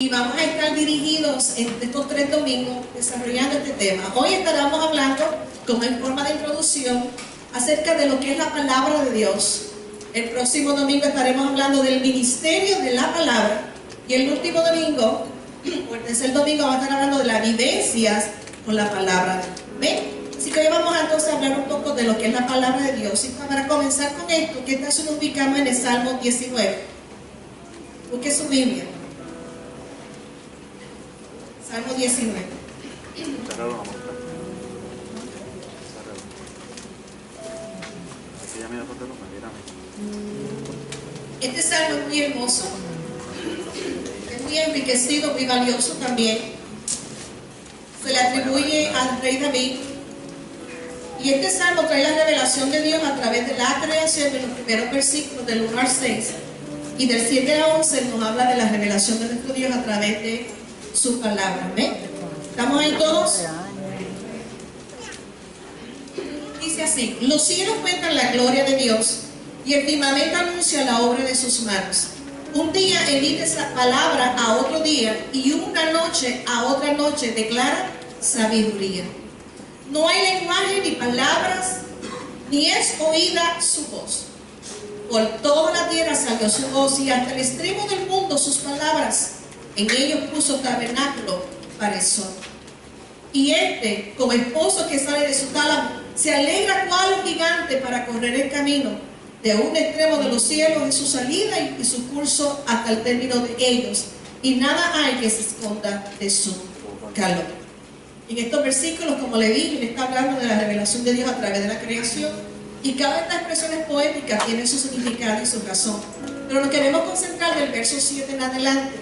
Y vamos a estar dirigidos en estos 3 domingos desarrollando este tema. Hoy estaremos hablando, como en forma de introducción, acerca de lo que es la palabra de Dios. El próximo domingo estaremos hablando del ministerio de la palabra. Y el último domingo, o el tercer domingo, vamos a estar hablando de las vivencias con la palabra. ¿Ven? Así que hoy vamos entonces a hablar un poco de lo que es la palabra de Dios. Y para comenzar con esto, ¿qué tal si nos ubicamos en el Salmo 19? Busque su Biblia. Salmo 19. Este salmo es muy hermoso, es muy enriquecido, muy valioso también. Se le atribuye al rey David. Y este salmo trae la revelación de Dios a través de la creación, de los primeros versículos del 1 al 6. Y del 7 al 11 nos habla de la revelación de nuestro Dios a través de su palabra. ¿Ven? ¿Estamos ahí todos? Dice así: los cielos cuentan la gloria de Dios y el firmamento anuncia la obra de sus manos. Un día emite esa palabra a otro día y una noche a otra noche declara sabiduría. No hay lenguaje ni palabras, ni es oída su voz. Por toda la tierra salió su voz y hasta el extremo del mundo sus palabras. En ellos puso tabernáculo para el sol. Y este, como esposo que sale de su tálamo, se alegra cual un gigante para correr el camino de un extremo de los cielos en su salida y su curso hasta el término de ellos. Y nada hay que se esconda de su calor. En estos versículos, como le dije, le está hablando de la revelación de Dios a través de la creación. Y cada de estas expresiones poéticas tiene su significado y su razón. Pero nos queremos concentrar del verso 7 en adelante,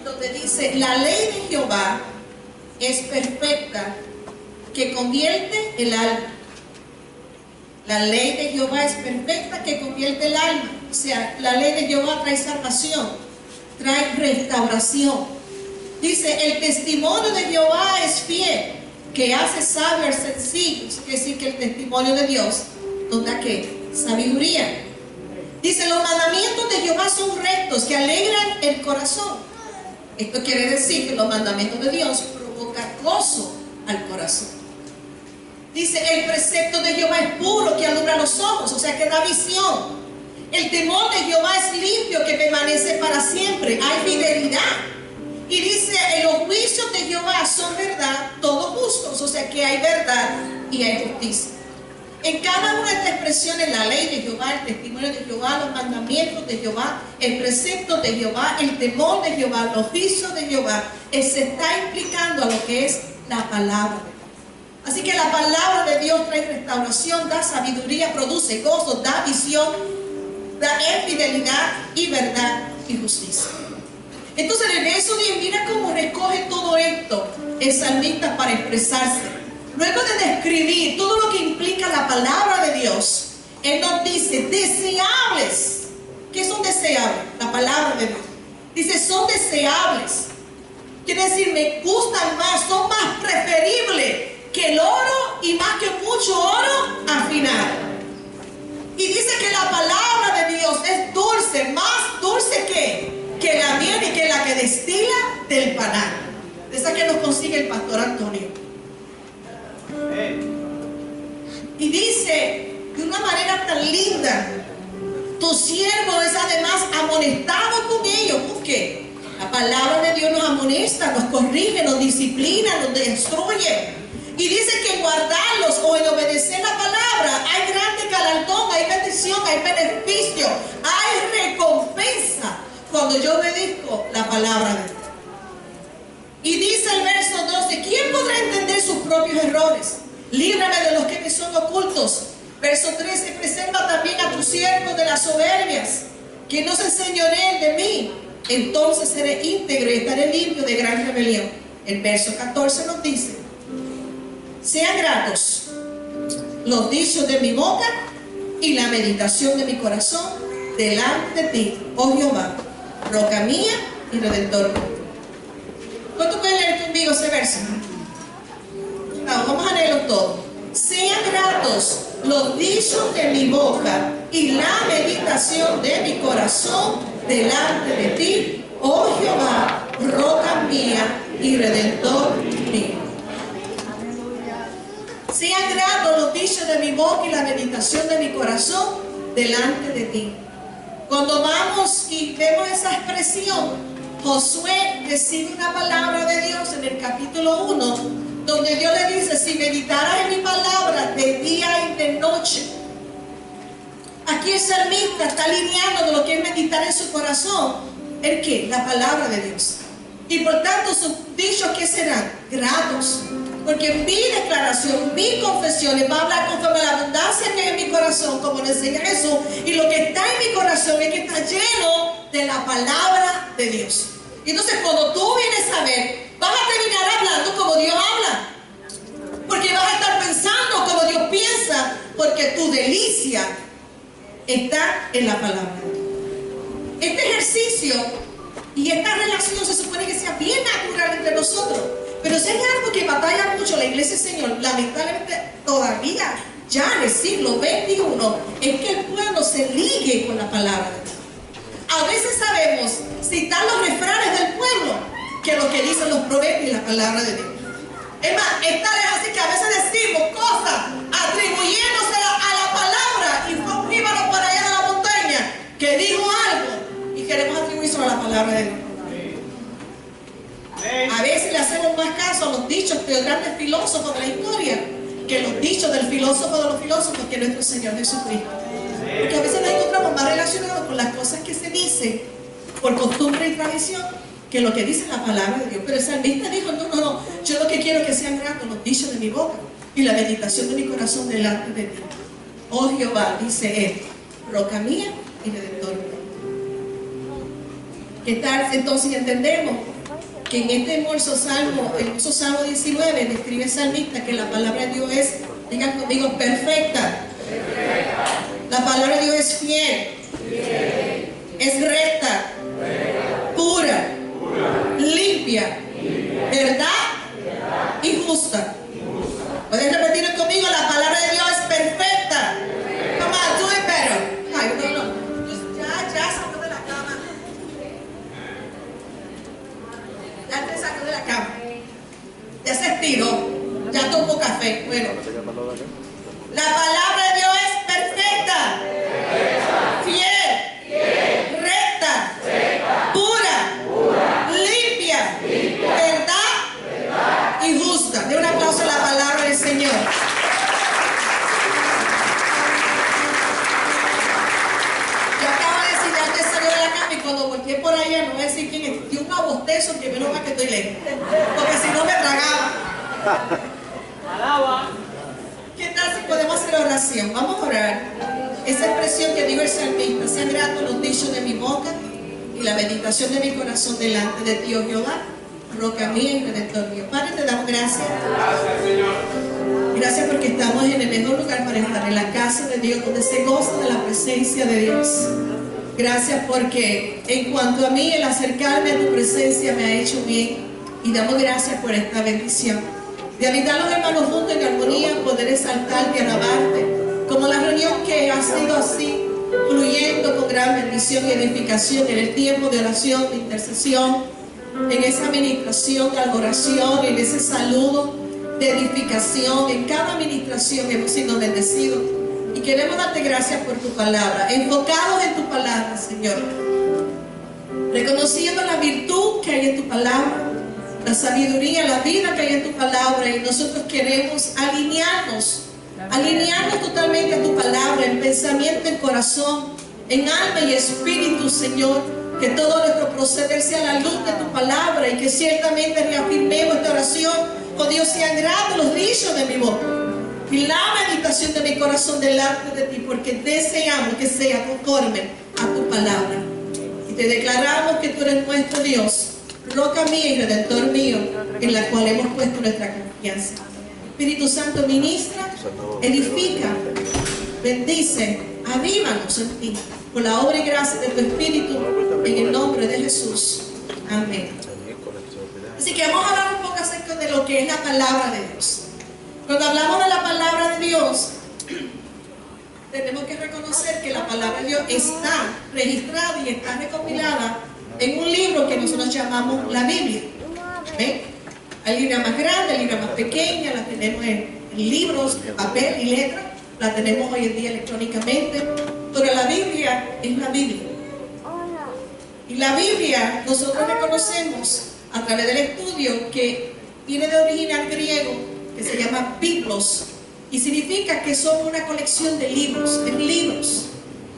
donde dice: la ley de Jehová es perfecta, que convierte el alma. La ley de Jehová es perfecta, que convierte el alma. O sea, la ley de Jehová trae salvación, trae restauración. Dice: el testimonio de Jehová es fiel, que hace sabio al sencillo. Eso quiere decir que el testimonio de Dios nos da ¿qué? Sabiduría. Dice: los mandamientos de Jehová son rectos, que alegran el corazón. Esto quiere decir que los mandamientos de Dios provocan gozo al corazón. Dice: el precepto de Jehová es puro, que alumbra los ojos, o sea que da visión. El temor de Jehová es limpio, que permanece para siempre. Hay fidelidad. Y dice: los juicios de Jehová son verdad, todos justos, o sea que hay verdad y hay justicia. En cada una de estas expresiones, la ley de Jehová, el testimonio de Jehová, los mandamientos de Jehová, el precepto de Jehová, el temor de Jehová, los juicios de Jehová, se está implicando a lo que es la palabra de Dios. Así que la palabra de Dios trae restauración, da sabiduría, produce gozo, da visión, da fidelidad y verdad y justicia. Entonces en el verso 10, mira cómo recoge todo esto el salmista para expresarse. Luego de describir todo lo que implica la palabra de Dios, él nos dice: deseables. ¿Qué son deseables? La palabra de Dios. Dice: son deseables. Quiere decir, me gustan más, son más preferibles que el oro y más que mucho oro afinado. Y dice que la palabra de Dios es dulce, más dulce que la miel y que la que destila del panal. Esa que nos consigue el pastor Antonio. Y dice de una manera tan linda: tu siervo es además amonestado con ellos. ¿Por qué? La palabra de Dios nos amonesta, nos corrige, nos disciplina, nos destruye. Y dice que en guardarlos o en obedecer la palabra hay grande galardón, hay bendición, hay beneficio, hay recompensa cuando yo obedezco la palabra de Dios. Y dice el verso 12: ¿quién podrá entender sus propios errores? Líbrame de los que me son ocultos. Verso 13: preserva también a tus siervos de las soberbias, que no se enseñoreen de mí. Entonces seré íntegro y estaré limpio de gran rebelión. El verso 14 nos dice: sean gratos los dichos de mi boca y la meditación de mi corazón delante de ti, oh Jehová, roca mía y redentor mío. ¿Cuánto pueden leer conmigo ese verso? No, vamos a leerlo todo. Sean gratos los dichos de mi boca y la meditación de mi corazón delante de ti, boca y la meditación de mi corazón delante de ti. Cuando vamos y vemos esa expresión, Josué recibe una palabra de Dios en el capítulo 1, donde Dios le dice: si meditaras en mi palabra de día y de noche. Aquí el salmista está alineando de lo que es meditar en su corazón. ¿El qué? La palabra de Dios. Y por tanto sus dichos, ¿qué serán? Gratos. Porque mi declaración, mi confesión va a hablar conforme a la abundancia que hay en mi corazón, como le enseña Jesús. Y lo que está en mi corazón es que está lleno de la palabra de Dios. Y entonces cuando tú vienes a ver, vas a terminar hablando como Dios habla. Porque vas a estar pensando como Dios piensa. Porque tu delicia está en la palabra de Dios. Este ejercicio y esta relación se supone que sea bien natural entre nosotros. Pero si hay algo que batalla mucho la iglesia del Señor, lamentablemente todavía ya en el siglo XXI, es que el pueblo se ligue con la palabra de Dios. A veces sabemos citar los refranes del pueblo que lo que dicen los proverbios y la palabra de Dios. Es más, esta es así que a veces decimos cosas atribuyéndose a la palabra, y fue un jíbaro por allá de la montaña que dijo algo y queremos atribuírselo a la palabra de Dios. A veces le hacemos más caso a los dichos de los grandes filósofos de la historia que los dichos del filósofo de los filósofos, que es nuestro Señor Jesucristo. Porque a veces nos encontramos más relacionados con las cosas que se dicen por costumbre y tradición que lo que dice la palabra de Dios. Pero el salmista dijo: no, yo lo que quiero es que sean gratos los dichos de mi boca y la meditación de mi corazón delante de ti. Oh Jehová, dice él, roca mía y redentor mío. ¿Qué tal? Entonces entendemos que en este hermoso salmo, el hermoso Salmo 19, describe el salmista que la palabra de Dios es, digan conmigo, perfecta. La palabra de Dios es fiel, es recta, pura, limpia, verdad y justa. ¿Puedes repetirlo conmigo? La palabra de Dios es perfecta. Come on, do it better. Ay, no. Ya sacó de la cama. Ya te sacó de la cama. Ya se estiró. Ya tomó café. Bueno. La palabra de Dios es perfecta. Fiel. Recta. Pura. Limpia. Verdad y justa. De un aplauso a la palabra del Señor. Cuando volteé por allá, no voy a decir quién es, dio un abostezo que menos mal que estoy lejos, porque si no me tragaba. ¿Qué tal si podemos hacer oración? Vamos a orar. Esa expresión que dijo el salmista: sean gratos los dichos de mi boca y la meditación de mi corazón delante de ti, oh Jehová, roca mía y redentor mío. Padre, te damos gracias. Gracias, Señor. Gracias porque estamos en el mejor lugar para estar, en la casa de Dios, donde se goza de la presencia de Dios. Gracias porque en cuanto a mí, el acercarme a tu presencia me ha hecho bien, y damos gracias por esta bendición de habitar los hermanos juntos en armonía, poder exaltarte, alabarte, como la reunión que ha sido así, fluyendo con gran bendición y edificación en el tiempo de oración, de intercesión, en esa administración de adoración, en ese saludo de edificación. En cada administración hemos sido bendecidos. Y queremos darte gracias por tu palabra, enfocados en tu palabra, Señor, reconociendo la virtud que hay en tu palabra, la sabiduría, la vida que hay en tu palabra, y nosotros queremos alinearnos totalmente a tu palabra, en pensamiento, en corazón, en alma y espíritu, Señor, que todo nuestro proceder sea la luz de tu palabra, y que ciertamente reafirmemos esta oración: oh Dios, sean gratos los dichos de mi boca y la meditación de mi corazón delante de ti, porque deseamos que sea conforme a tu palabra. Y te declaramos que tú eres nuestro Dios, roca mía y redentor mío, en la cual hemos puesto nuestra confianza. Espíritu Santo, ministra, edifica, bendice, avívanos en ti, por la obra y gracia de tu Espíritu, en el nombre de Jesús. Amén. Así que vamos a hablar un poco acerca de lo que es la palabra de Dios. Cuando hablamos de la palabra de Dios, tenemos que reconocer que la palabra de Dios está registrada y está recopilada en un libro que nosotros llamamos la Biblia. ¿Ven? Hay libros más grandes, hay libros más pequeñas, las tenemos en libros, papel y letra, la tenemos hoy en día electrónicamente, pero la Biblia es la Biblia. Y la Biblia nosotros reconocemos a través del estudio que viene de original griego, que se llama biblos, y significa que son una colección de libros, es libros.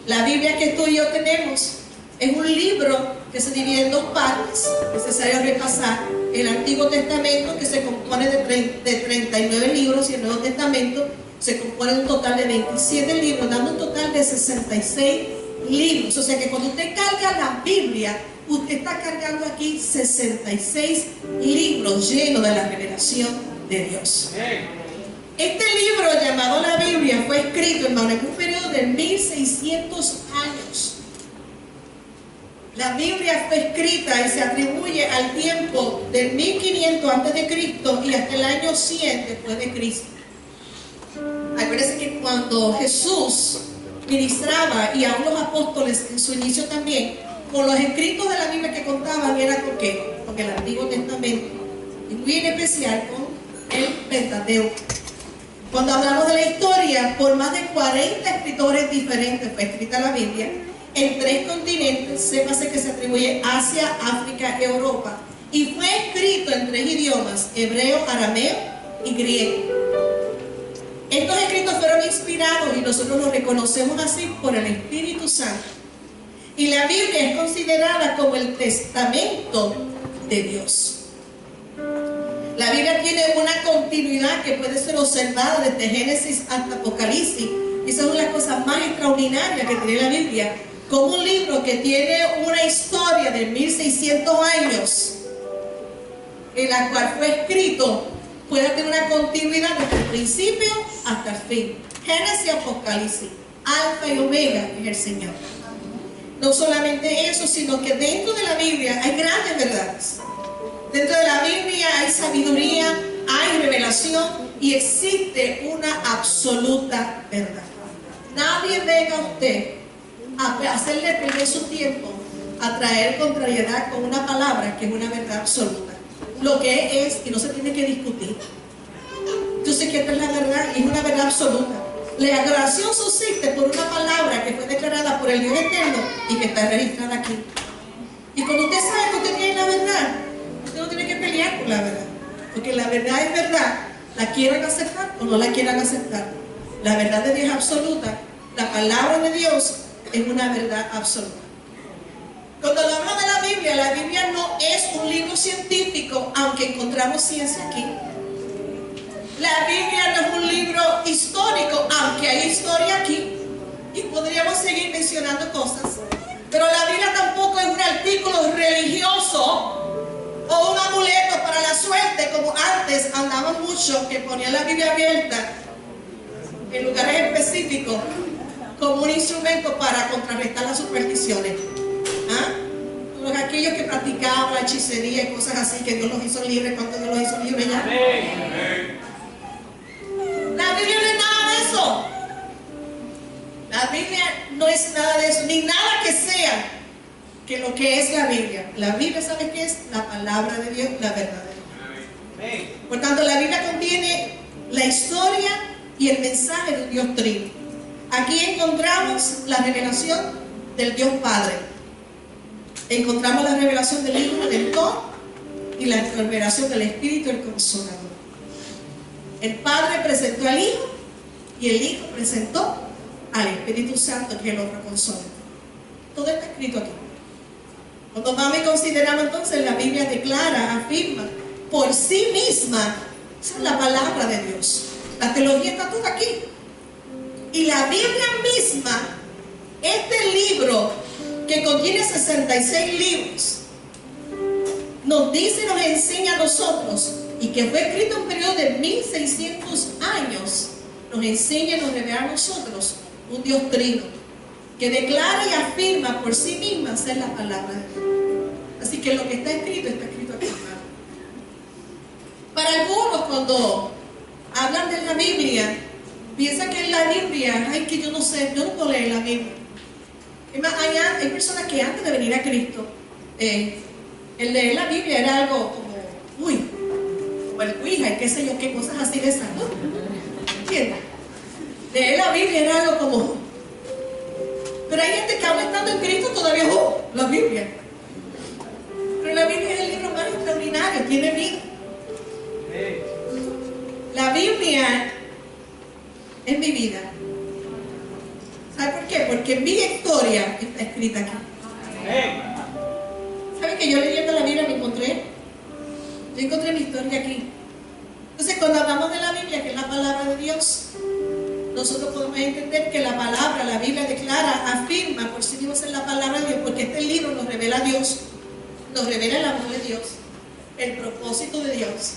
La Biblia que tú y yo tenemos es un libro que se divide en dos partes. Es necesario repasar el Antiguo Testamento, que se compone de 39 libros, y el Nuevo Testamento se compone de un total de 27 libros, dando un total de 66 libros. O sea que cuando usted carga la Biblia, usted está cargando aquí 66 libros llenos de la revelación de Dios. Este libro llamado la Biblia fue escrito, hermano, en un periodo de 1600 años. La Biblia fue escrita y se atribuye al tiempo del 1500 antes de Cristo y hasta el año 100 después de Cristo. Acuérdense que cuando Jesús ministraba, y aún los apóstoles en su inicio también, con los escritos de la Biblia que contaban era con qué, con el Antiguo Testamento, y muy en especial con el Pentateuco. Cuando hablamos de la historia, por más de 40 escritores diferentes fue escrita la Biblia, en 3 continentes. Sépase que se atribuye Asia, África y Europa, y fue escrito en 3 idiomas: hebreo, arameo y griego. Estos escritos fueron inspirados, y nosotros los reconocemos así, por el Espíritu Santo. Y la Biblia es considerada como el testamento de Dios. La Biblia tiene una continuidad que puede ser observada desde Génesis hasta Apocalipsis. Y esa es una de las cosas más extraordinarias que tiene la Biblia, como un libro que tiene una historia de 1600 años, en la cual fue escrito, puede tener una continuidad desde el principio hasta el fin. Génesis y Apocalipsis, Alfa y Omega es el Señor. No solamente eso, sino que dentro de la Biblia hay grandes verdades. Dentro de la Biblia hay sabiduría, hay revelación, y existe una absoluta verdad. Nadie venga a usted a hacerle perder su tiempo, a traer contrariedad con una palabra que es una verdad absoluta. Lo que es, y no se tiene que discutir. Yo sé que esta es la verdad, y es una verdad absoluta. La adoración subsiste por una palabra que fue declarada por el Dios eterno y que está registrada aquí. Y cuando usted sabe que usted tiene la verdad, usted no tiene que pelear por la verdad, porque la verdad es verdad, la quieran aceptar o no la quieran aceptar. La verdad de Dios es absoluta. La palabra de Dios es una verdad absoluta. Cuando hablamos de la Biblia no es un libro científico, aunque encontramos ciencia aquí. La Biblia no es un libro histórico, aunque hay historia aquí. Y podríamos seguir mencionando cosas. Pero la Biblia tampoco es un artículo religioso o un amuleto para la suerte, como antes andaban muchos que ponían la Biblia abierta en lugares específicos como un instrumento para contrarrestar las supersticiones. Todos aquellos que practicaban la hechicería y cosas así, que Dios los hizo libres, cuando Dios los hizo libres ya. La Biblia no es nada de eso. La Biblia no es nada de eso, ni nada que sea que lo que es la Biblia. La Biblia, ¿sabe qué es? La palabra de Dios, la verdad de Dios. Por tanto, la Biblia contiene la historia y el mensaje de un Dios trino. Aquí encontramos la revelación del Dios Padre. Encontramos la revelación del Hijo Redentor y la revelación del Espíritu el Consolador. El Padre presentó al Hijo y el Hijo presentó al Espíritu Santo, que es el otro Consolador. Todo está escrito aquí. Cuando vamos y consideramos entonces, la Biblia declara, afirma por sí misma, esa es la palabra de Dios. La teología está toda aquí. Y la Biblia misma, este libro que contiene 66 libros, nos dice y nos enseña a nosotros, y que fue escrito en un periodo de 1600 años, nos enseña y nos revela a nosotros un Dios trino, que declara y afirma por sí misma ser la palabra de Dios. Así que lo que está escrito aquí. Para algunos, cuando hablan de la Biblia, piensan que en la Biblia, ay, que yo no sé, yo no puedo leer la Biblia. Es más, hay personas que antes de venir a Cristo, el leer la Biblia era algo como, como el Ouija y qué sé yo, qué cosas así de esas, ¿no? ¿Entiendes? leer la Biblia era algo como... Pero hay gente que aún estando en Cristo todavía, la Biblia. Pero la Biblia es el libro más extraordinario, tiene vida. La Biblia es mi vida. ¿Sabe por qué? Porque mi historia está escrita aquí. ¿Sabe que yo leyendo la Biblia me encontré? Yo encontré mi historia aquí. Entonces, cuando hablamos de la Biblia, que es la palabra de Dios, nosotros podemos entender que la palabra, la Biblia declara, afirma por sí mismo en la palabra de Dios, porque este libro nos revela a Dios, nos revela el amor de Dios, el propósito de Dios.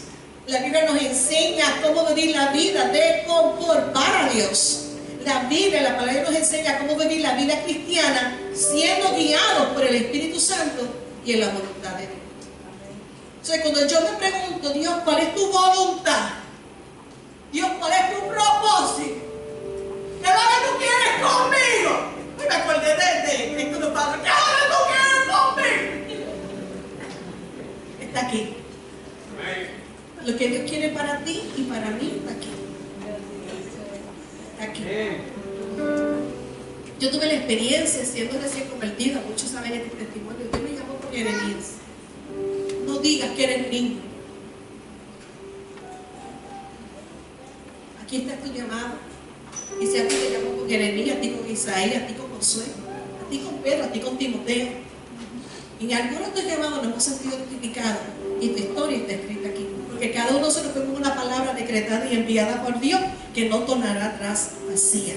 La Biblia nos enseña cómo vivir la vida de con por para Dios. La Biblia, la palabra nos enseña cómo vivir la vida cristiana siendo guiados por el Espíritu Santo y en la voluntad de Dios. Entonces, cuando yo me pregunto, Dios, ¿cuál es tu voluntad? Dios, ¿cuál es tu propósito? ¿Qué es lo que tú quieres conmigo? Y me acordé de Cristo de Padre. ¿Qué es lo que tú quieres conmigo? Está aquí. Lo que Dios quiere para ti y para mí está aquí. Está aquí. Yo tuve la experiencia siendo recién convertida. Muchos saben este testimonio. Yo me llamo por Jeremías. No digas que eres niño. Aquí está tu llamado. Y si a ti te llamo con Jeremías, a ti con Isaías, a ti con Josué, a ti con Pedro, a ti con Timoteo. En algunos de estos llamados nos hemos sentido identificados y tu historia está escrita aquí. Porque cada uno de nosotros fue como una palabra decretada y enviada por Dios que no tornará atrás vacía.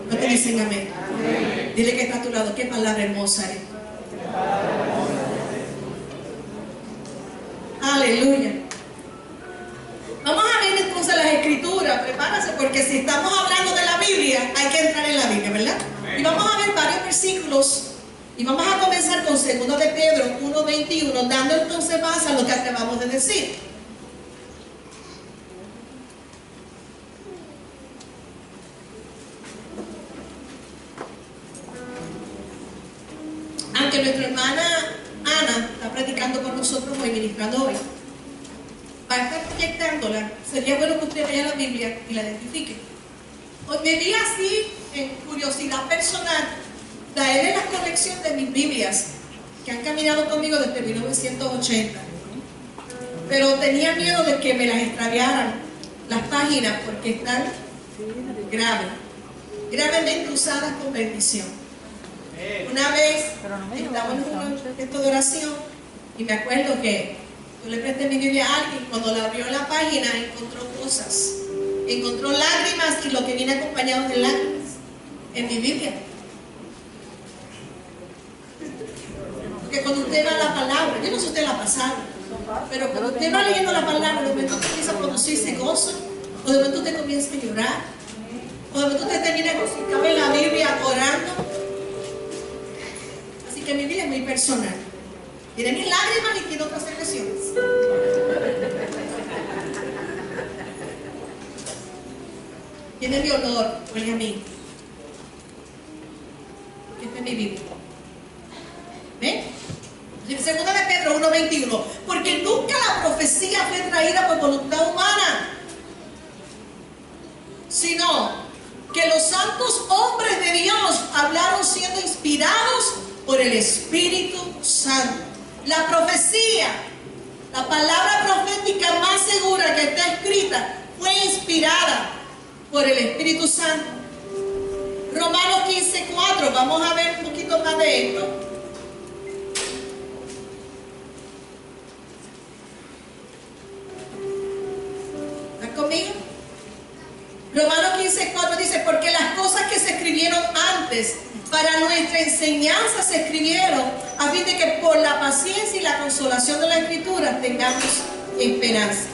¿No te dicen amén? Amén. Dile que está a tu lado, qué palabra hermosa es. Aleluya. Vamos a ver entonces las escrituras, prepárase, porque si estamos hablando de la Biblia, hay que entrar en la Biblia, ¿verdad? Y vamos a ver varios versículos, y vamos a comenzar con 2 de Pedro 1:21, dando entonces base a lo que acabamos de decir. Aunque nuestra hermana Ana está predicando con nosotros hoy, ministrando hoy, va a estar proyectándola, sería bueno que usted vea la Biblia y la identifique. Hoy me vi así, en curiosidad personal, traerle la colección de mis Biblias, que han caminado conmigo desde 1980. Pero tenía miedo de que me las extraviaran las páginas, porque están gravemente usadas con bendición. Una vez estaba en un momento de oración y me acuerdo que yo le presté mi Biblia a alguien. Cuando la abrió en la página encontró cosas, encontró lágrimas y lo que viene acompañado de lágrimas en mi Biblia. Porque cuando usted va a la palabra, yo no sé si usted la ha pasado, pero cuando usted va leyendo la palabra, de momento comienza a producirse gozo, o de momento usted comienza a llorar, o de momento usted termina crucificado en la Biblia orando. Así que mi vida es muy personal. Tiene mis lágrimas y tiene otras expresiones. Tiene mi honor, oye a mí. Porque esta es mi Biblia. ¿Ven? En 2 de Pedro 1:21. Porque nunca la profecía fue traída por voluntad humana, sino que los santos hombres de Dios hablaron siendo inspirados por el Espíritu Santo. La profecía, la palabra profética más segura que está escrita, fue inspirada por el Espíritu Santo. Romanos 15:4, vamos a ver un poquito más de esto. ¿Están conmigo? Romanos 15:4 dice, porque las cosas que se escribieron antes para nuestra enseñanza se escribieron a fin de que por la paciencia y la consolación de la Escritura tengamos esperanza.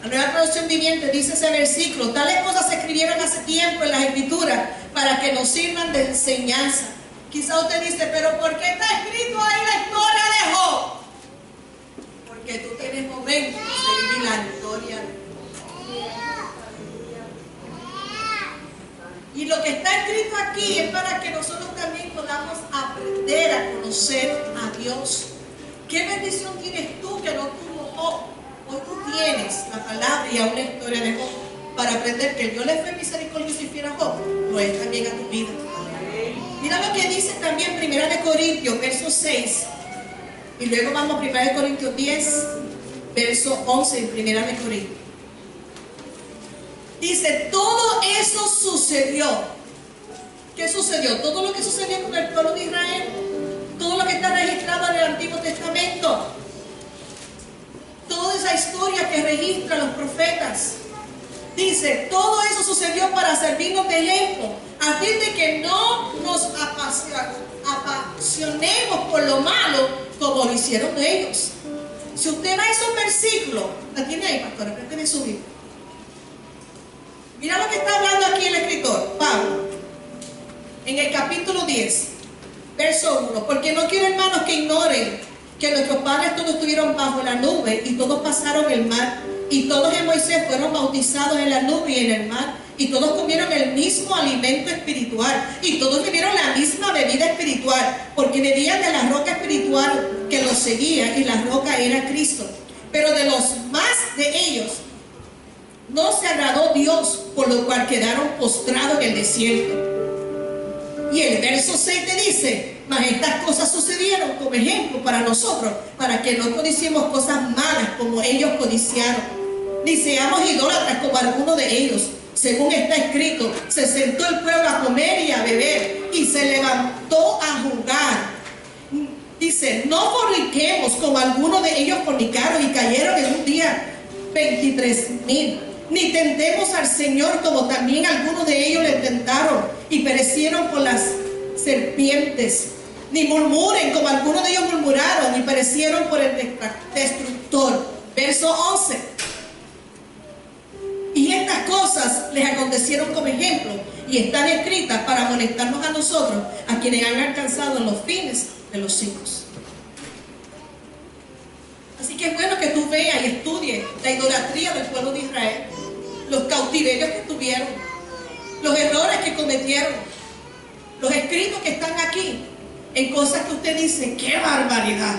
La Nueva Traducción Viviente dice ese versículo: tales cosas se escribieron hace tiempo en las Escrituras para que nos sirvan de enseñanza. Quizá usted dice, pero ¿por qué está escrito ahí la historia de Job? Porque tú tienes momentos de vivir la historia de Job. Y lo que está escrito aquí es para que nosotros también podamos aprender a conocer a Dios. ¿Qué bendición tienes tú que no tuvo Job? Hoy tú tienes la palabra y aún la historia de Job. para aprender que el Dios le fue misericordioso y fiel a Job, lo es también a tu vida. Mira lo que dice también 1 Corintios, verso 6. Y luego vamos a 1 Corintios 10, verso 11 en 1 Corintios. Dice, todo eso sucedió. ¿Qué sucedió? Todo lo que sucedió con el pueblo de Israel, todo lo que está registrado en el Antiguo Testamento, toda esa historia que registran los profetas. Dice, todo eso sucedió para servirnos de ejemplo, a fin de que no nos apasionemos por lo malo como lo hicieron ellos. Si usted va a esos versículos, la tiene ahí, pastora, trate de subir. Mira lo que está hablando aquí el escritor, Pablo, en el capítulo 10, verso 1. Porque no quiero, hermanos, que ignoren que nuestros padres todos estuvieron bajo la nube y todos pasaron el mar, y todos en Moisés fueron bautizados en la nube y en el mar, y todos comieron el mismo alimento espiritual, y todos bebieron la misma bebida espiritual, porque bebían de la roca espiritual que los seguía, y la roca era Cristo. Pero de los más de ellos no se agradó Dios, por lo cual quedaron postrados en el desierto. Y el verso 6 te dice, mas estas cosas sucedieron como ejemplo para nosotros, para que no codiciemos cosas malas como ellos codiciaron, ni seamos idólatras como algunos de ellos. Según está escrito, se sentó el pueblo a comer y a beber, y se levantó a jugar. Dice, no forniquemos como algunos de ellos fornicaron y cayeron en un día 23,000. Ni tentemos al Señor como también algunos de ellos le tentaron y perecieron por las serpientes. Ni murmuren como algunos de ellos murmuraron y perecieron por el destructor. Verso 11. Y estas cosas les acontecieron como ejemplo y están escritas para amonestarnos a nosotros, a quienes han alcanzado los fines de los siglos. Así que es bueno que tú veas y estudies la idolatría del pueblo de Israel, los cautiverios que tuvieron, los errores que cometieron, los escritos que están aquí, en cosas que usted dice, ¡qué barbaridad!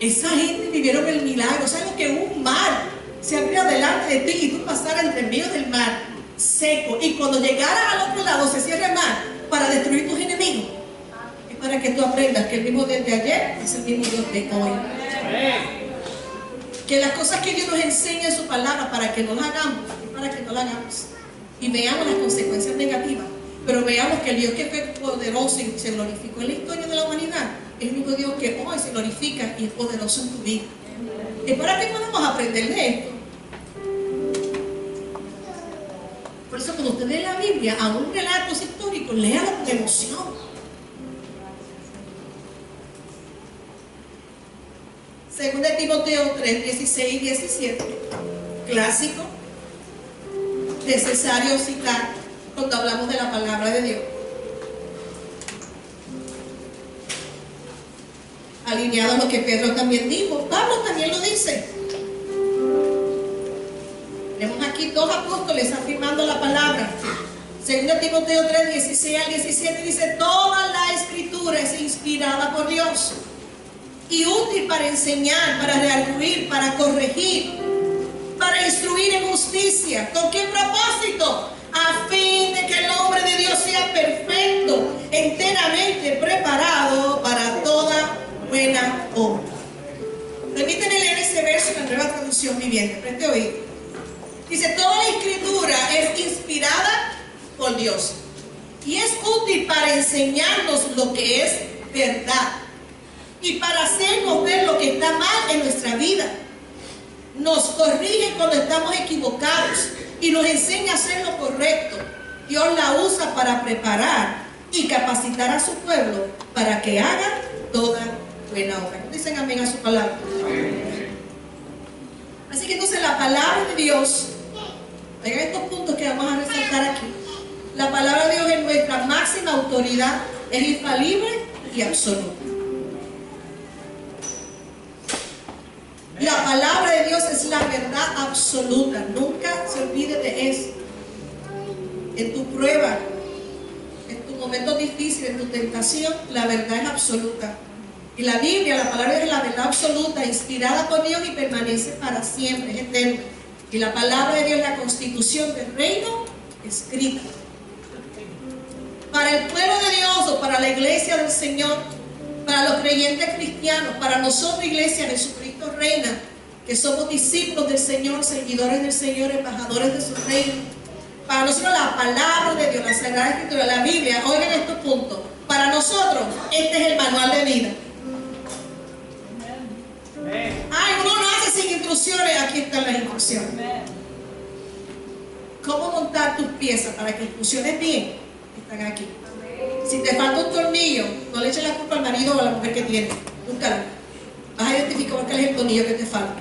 Esa gente vivieron el milagro. ¿Sabes que un mar se abrió delante de ti y tú pasaras entre medio del mar seco, y cuando llegaras al otro lado se cierra el mar para destruir tus enemigos? Es para que tú aprendas que el mismo Dios de ayer es el mismo Dios de hoy. Que las cosas que Dios nos enseña en su palabra, para que no las hagamos, es para que no las hagamos y veamos las consecuencias negativas, pero veamos que el Dios que fue poderoso y se glorificó en la historia de la humanidad es el mismo Dios que hoy se glorifica y es poderoso en tu vida. Es para que podamos aprender de esto. Por eso cuando usted lee la Biblia, a un relato histórico, léalo con emoción. Según de Timoteo 3, 16 y 17, clásico, necesario citar cuando hablamos de la palabra de Dios. Alineado a lo que Pedro también dijo, Pablo también lo dice. Tenemos aquí dos apóstoles afirmando la palabra. Según de Timoteo 3, 16 al 17 dice, toda la escritura es inspirada por Dios y útil para enseñar, para redarguir, para corregir, para instruir en justicia. ¿Con qué propósito? A fin de que el hombre de Dios sea perfecto, enteramente preparado para toda buena obra. Permítanme leer ese verso en la Nueva Traducción Viviente. Preste oído. Dice, toda la escritura es inspirada por Dios y es útil para enseñarnos lo que es verdad y para hacernos ver lo que está mal en nuestra vida. Nos corrige cuando estamos equivocados y nos enseña a hacer lo correcto. Dios la usa para preparar y capacitar a su pueblo para que haga toda buena obra. Dicen amén a su palabra. Así que entonces la palabra de Dios, oigan estos puntos que vamos a resaltar aquí. La palabra de Dios es nuestra máxima autoridad, es infalible y absoluta. La palabra de Dios es la verdad absoluta. Nunca se olvide de eso. En tu prueba, en tu momento difícil, en tu tentación, la verdad es absoluta. Y la Biblia, la palabra de Dios es la verdad absoluta, inspirada por Dios y permanece para siempre, es eterno. Y la palabra de Dios es la constitución del reino escrita. Para el pueblo de Dios o para la iglesia del Señor, para los creyentes cristianos, para nosotros, iglesia, Jesucristo reina, que somos discípulos del Señor, seguidores del Señor, embajadores de su reino. Para nosotros la palabra de Dios, la Sagrada Escritura, la Biblia, oigan estos puntos. Para nosotros, este es el manual de vida. Ay, uno no hace sin instrucciones, aquí están las instrucciones. ¿Cómo montar tus piezas para que funciones bien? Están aquí. Si te falta un tornillo, no le eches la culpa al marido o a la mujer que tiene. Búscala. Vas a identificar cuál es el tornillo que te falta.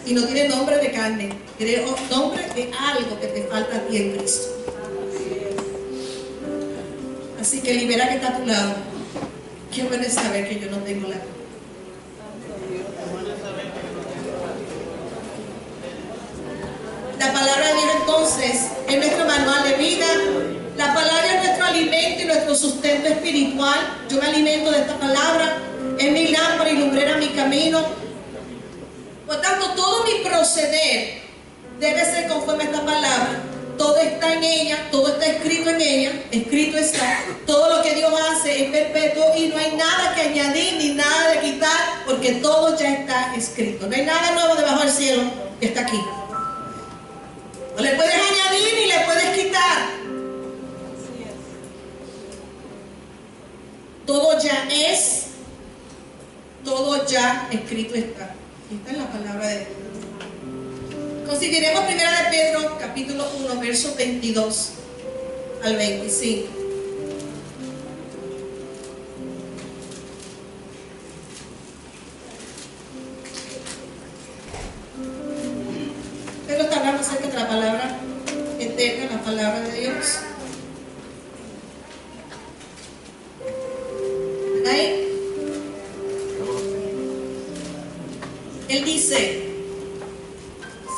Y no tiene nombre de carne, tiene nombre de algo que te falta a ti en Cristo. Así que libera que está a tu lado. Qué bueno es saber que yo no tengo la culpa. La palabra de Dios entonces es nuestro manual de vida. La palabra es nuestro alimento y nuestro sustento espiritual. Yo me alimento de esta palabra. Es mi lámpara y lumbrera mi camino. Por tanto, todo mi proceder debe ser conforme a esta palabra. Todo está en ella, todo está escrito en ella. Escrito está. Todo lo que Dios hace es perpetuo y no hay nada que añadir ni nada de quitar, porque todo ya está escrito. No hay nada nuevo debajo del cielo que está aquí. No le puedes añadir ni le puedes quitar. Todo ya es, todo ya escrito está. Esta es la palabra de Dios. Consideremos 1 de Pedro, capítulo 1, versos 22 al 25. Pedro está hablando acerca de la palabra eterna, la palabra de Dios. Ahí. Él dice,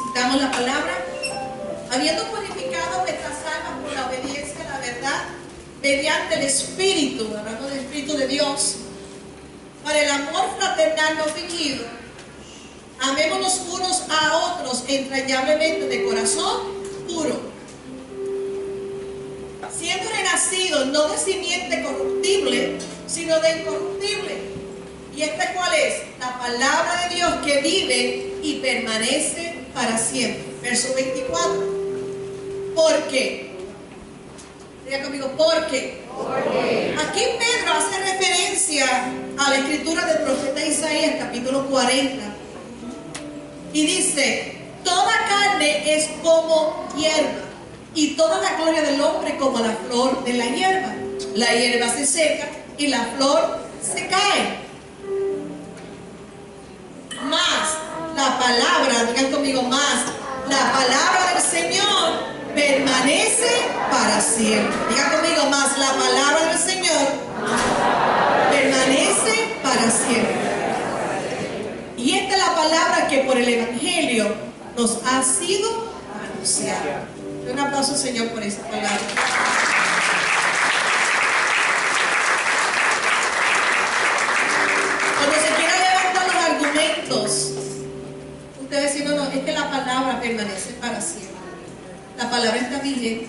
citamos la palabra, habiendo purificado nuestras almas por la obediencia a la verdad, mediante el Espíritu, hablando del Espíritu de Dios, para el amor fraternal no fingido, amémonos unos a otros entrañablemente de corazón puro, siendo renacidos no de simiente corruptible, sino de incorruptible. ¿Y esta cuál es? La palabra de Dios que vive y permanece para siempre. Verso 24. ¿Por qué? Diga conmigo, ¿por qué? Aquí Pedro hace referencia a la escritura del profeta Isaías, capítulo 40. Y dice, toda carne es como hierba, y toda la gloria del hombre como la flor de la hierba. La hierba se seca y la flor se cae. Más la palabra, digan conmigo, más la palabra del Señor permanece para siempre. Digan conmigo, más la palabra del Señor permanece para siempre. Y esta es la palabra que por el Evangelio nos ha sido anunciada. Un aplauso, Señor, por esa palabra. Usted dice, no, es que la palabra permanece para siempre. La palabra está vigente.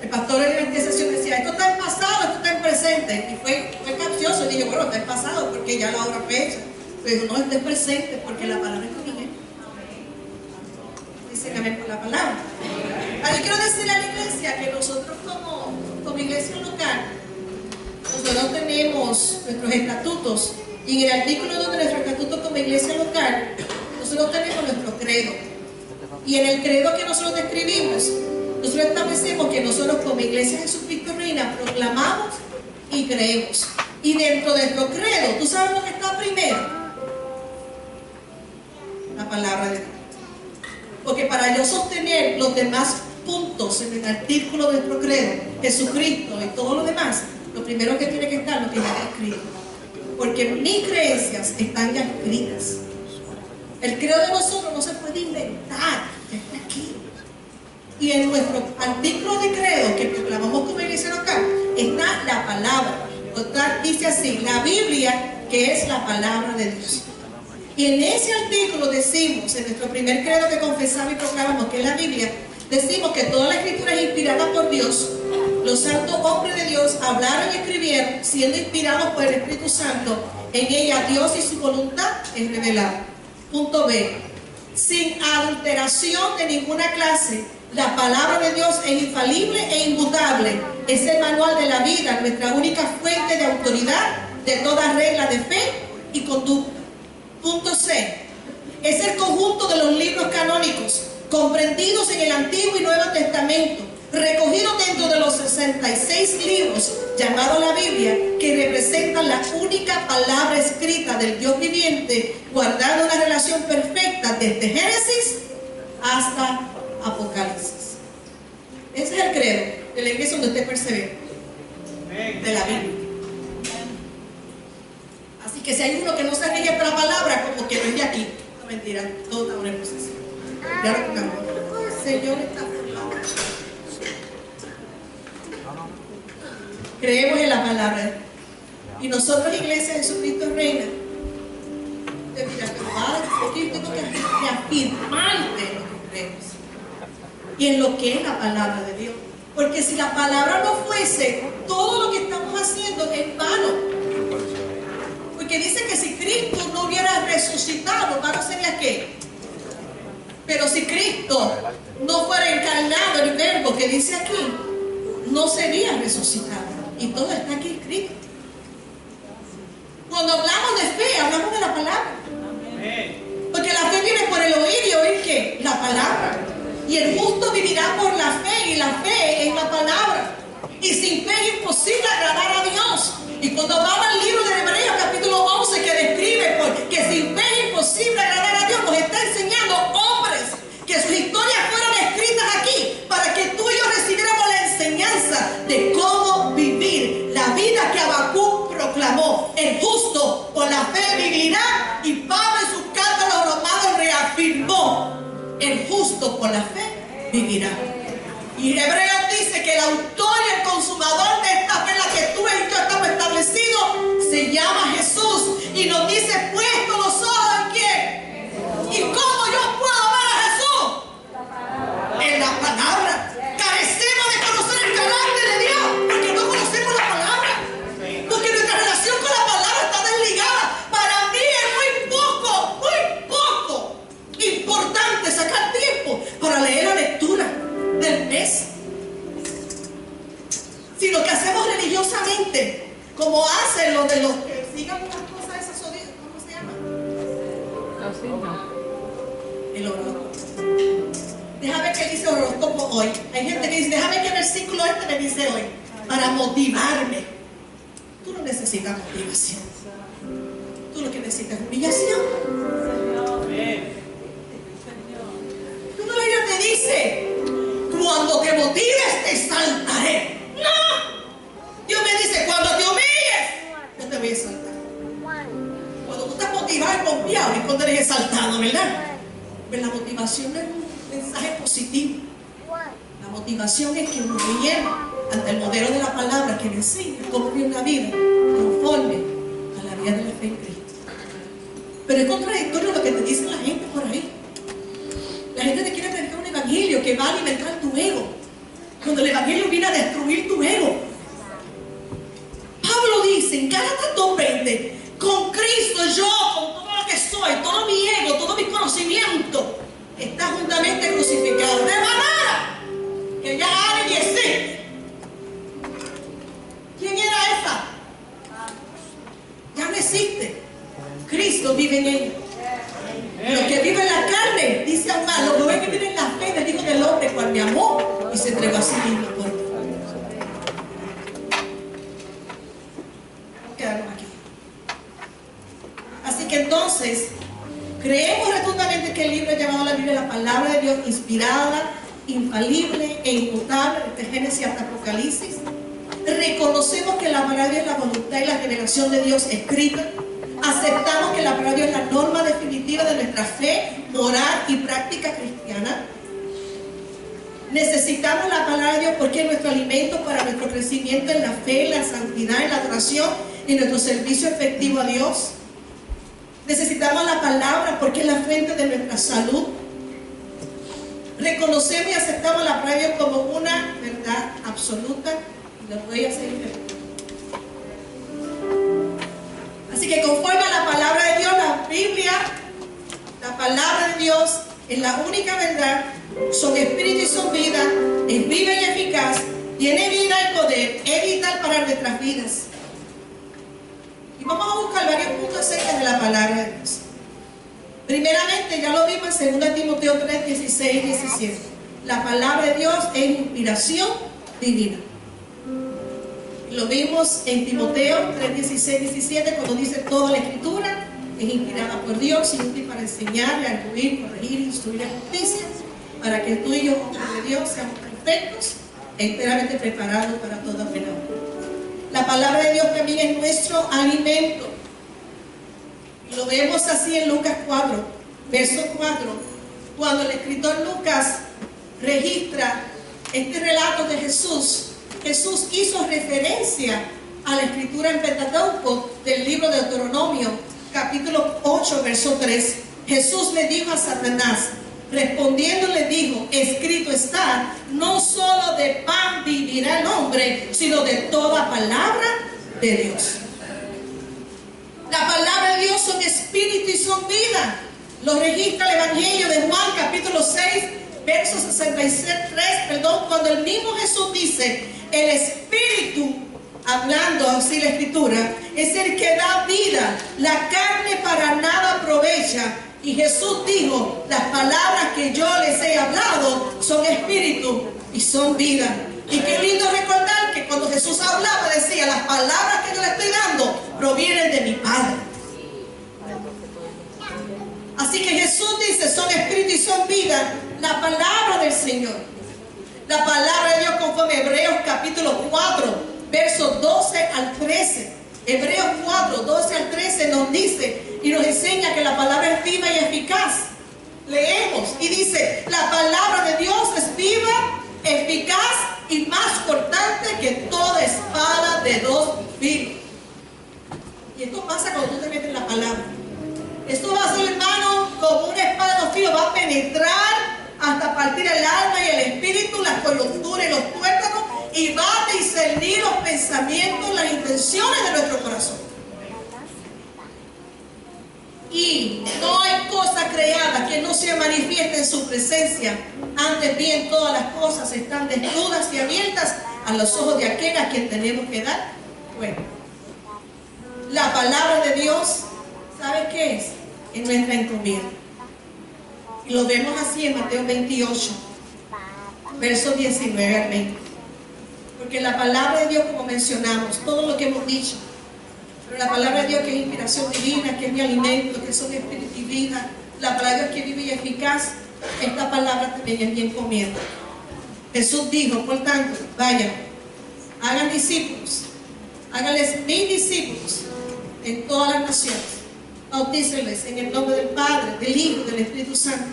El pastor en la intercesión decía, esto está en pasado, esto está en presente. Y fue capcioso. Y dijo, bueno, está en pasado porque ya la hora fue hecha. Pero dijo, no, está en presente porque la palabra está vigente. Dicen amén por la palabra. Ahora quiero decirle a la iglesia que nosotros como iglesia local, nosotros tenemos nuestros estatutos. Y en el artículo 2 de nuestro estatuto como iglesia local, nosotros tenemos nuestro credo. Y en el credo que nosotros describimos, nosotros establecemos que nosotros como iglesia Jesucristo Reina proclamamos y creemos. Y dentro de nuestro credo, ¿tú sabes lo que está primero? La palabra de Dios. Porque para yo sostener los demás puntos en el artículo de nuestro credo, Jesucristo y todo lo demás, lo primero que tiene que estar, lo que ya está escrito. Porque mis creencias están ya escritas. El credo de nosotros no se puede inventar, está aquí. Y en nuestro artículo de credo que proclamamos como iglesia local está la palabra. Dice así, la Biblia, que es la palabra de Dios. Y en ese artículo decimos, en nuestro primer credo que confesamos y proclamamos, que es la Biblia, decimos que toda la escritura es inspirada por Dios. Los santos hombres de Dios hablaron y escribieron, siendo inspirados por el Espíritu Santo. En ella Dios y su voluntad es revelada. Punto B. Sin adulteración de ninguna clase, la palabra de Dios es infalible e inmutable. Es el manual de la vida, nuestra única fuente de autoridad de toda regla de fe y conducta. Punto C. Es el conjunto de los libros canónicos comprendidos en el Antiguo y Nuevo Testamento, recogidos dentro de los 66 libros llamados la Biblia, que representan la única palabra escrita del Dios viviente, guardando una relación perfecta desde Génesis hasta Apocalipsis. Ese es el credo de la iglesia donde usted persevera, de la Biblia. Así que si hay uno que no se rige por la palabra, como que no es de aquí. No, mentira, todo está en proceso. Ya lo pongamos. El Señor está por la obra. Creemos en la palabra. Y nosotros, Iglesia de Jesucristo Reina, te dirás, pero Padre, ¿por qué tengo que reafirmarte en lo que creemos? Y en lo que es la palabra de Dios. Porque si la palabra no fuese, todo lo que estamos haciendo es vano. Porque dice que si Cristo no hubiera resucitado, vano sería ¿qué? Pero si Cristo no fuera encarnado, el verbo que dice aquí, no sería resucitado. Y todo está aquí escrito. Cuando hablamos de fe, hablamos de la palabra. Porque la fe viene por el oír, y oír ¿qué? La palabra. Y el justo vivirá por la fe, y la fe es la palabra. Y sin fe es imposible agradar a Dios. Y cuando vamos al libro de Hebreos capítulo 11, que describe que sin fe es imposible agradar a Dios, nos está enseñando hombres que sus historias fueron escritas aquí para que tú y yo recibiéramos la enseñanza de cómo vivir la vida que Habacuc proclamó. El justo por la fe vivirá, y Pablo en sus cartas a los romanos reafirmó: el justo por la fe vivirá. Y Hebreos dice que el autor y el consumador de esta fe, en la que tú y yo estamos establecidos, se llama Jesús. Y nos dice: puesto los ojos en quién. ¿Y cómo yo puedo ver a Jesús? En la palabra. Carecemos de conocer el carácter de Dios porque no conocemos la palabra. Porque nuestra relación con la palabra está desligada. Para mí es muy poco importante sacar tiempo para leer la lectura del mes. Si lo que hacemos religiosamente, como hacen los de los que sigan unas cosas esas, ¿cómo se llama? El horóscopo. Déjame ver qué dice el horóscopo hoy. Hay gente que dice: déjame ver qué versículo me dice hoy, para motivarme. Tú no necesitas motivación. Tú lo que necesitas es humillación. Tú no, ella te dice: cuando te motives te exaltaré. No. Dios me dice: cuando te humilles yo te voy a exaltar. Cuando tú estás motivado y confiado es cuando eres exaltado, ¿verdad? Pero la motivación no es un mensaje positivo. La motivación es que nos guiemos ante el modelo de la palabra, que me enseña cómo vivir una vida conforme a la vida de la fe en Cristo. Pero es contradictorio lo que te dice la gente por ahí. La gente te quiere predicar un evangelio que va a alimentar tu ego, cuando el evangelio viene a destruir tu ego. Pablo dice en Gálatas 2:20: con Cristo yo, con todo lo que soy, todo mi ego, todo mi conocimiento, está juntamente crucificado, de manera que ya nadie existe. ¿Quién era esa? Ya no existe. Cristo vive en ella. Lo que vive en la carne, dice aún más, lo que voy a vivir en la fe del Hijo del Hombre, cual me amó y se entregó a sí mismo por mí. Vamos a quedarnos aquí. Así que entonces, creemos rotundamente que el libro llamado la Biblia, la palabra de Dios, inspirada, infalible e inmutable, desde Génesis hasta Apocalipsis. Reconocemos que la palabra de Dios es la voluntad y la revelación de Dios escrita. Aceptamos que la palabra de Dios es la norma definitiva de nuestra fe, moral y práctica cristiana. Necesitamos la palabra de Dios porque es nuestro alimento para nuestro crecimiento en la fe, en la santidad, en la adoración y en nuestro servicio efectivo a Dios. Necesitamos la palabra porque es la fuente de nuestra salud. Reconocemos y aceptamos la palabra de Dios como una verdad absoluta. Y lo voy a seguir. Así que conforme a la palabra de Dios, la Biblia, la palabra de Dios es la única verdad. Son espíritu y son vida. Es viva y eficaz. Tiene vida y poder. Es vital para nuestras vidas. Y vamos a buscar varios puntos acerca de la palabra de Dios. Primeramente, ya lo vimos en 2 Timoteo 3, 16 y 17. La palabra de Dios es inspiración divina. Lo vimos en Timoteo 3, 16 y 17, cuando dice toda la escritura es inspirada por Dios y útil para enseñar, redarguir, corregir, instruir en justicia, para que tú y yo, hombres de Dios, seamos perfectos e enteramente preparados para toda buena obra. La palabra de Dios también es nuestro alimento. Lo vemos así en Lucas 4, verso 4, cuando el escritor Lucas registra este relato de Jesús. Jesús hizo referencia a la escritura en Pentateuco del libro de Deuteronomio, capítulo 8, verso 3. Jesús le dijo a Satanás, respondiendo le dijo, escrito está, no solo de pan vivirá el hombre, sino de toda palabra de Dios. La palabra de Dios son espíritu y son vida. Lo registra el Evangelio de Juan, capítulo 6, verso 63, cuando el mismo Jesús dice, el espíritu, hablando así la escritura, es el que da vida. La carne para nada aprovecha. Y Jesús dijo, las palabras que yo les he hablado son espíritu y son vida. Y qué lindo recordar que cuando Jesús hablaba decía, las palabras que yo le estoy dando provienen de mi Padre. Así que Jesús dice, son espíritu y son vida. La palabra del Señor. La palabra de Dios conforme Hebreos capítulo 4, versos 12 al 13. Hebreos 4, 12 al 13 nos dice y nos enseña que la palabra es viva y eficaz. Leemos y dice, la palabra de Dios es viva, eficaz y más cortante que toda espada de dos filos. Y esto pasa cuando tú te metes en la palabra. Esto va a ser, hermano, como una espada de dos filos, va a penetrar hasta partir el alma y el espíritu, las coyunturas y los tuétanos, y va a discernir los pensamientos, las intenciones de nuestro corazón. Y no hay cosa creada que no se manifieste en su presencia. Antes bien, todas las cosas están desnudas y abiertas a los ojos de aquel a quien tenemos que dar cuenta. La palabra de Dios, ¿sabe qué es? Es nuestra encomienda. Y lo vemos así en Mateo 28, versos 19 al 20. Porque la palabra de Dios, como mencionamos, todo lo que hemos dicho, pero la palabra de Dios que es inspiración divina, que es mi alimento, que son espíritu y vida, la palabra de Dios que vive y eficaz, esta palabra también es mi encomienda. Jesús dijo, por tanto, vayan, hagan discípulos, háganles mis discípulos en todas las naciones, bautícenles en el nombre del Padre, del Hijo, del Espíritu Santo,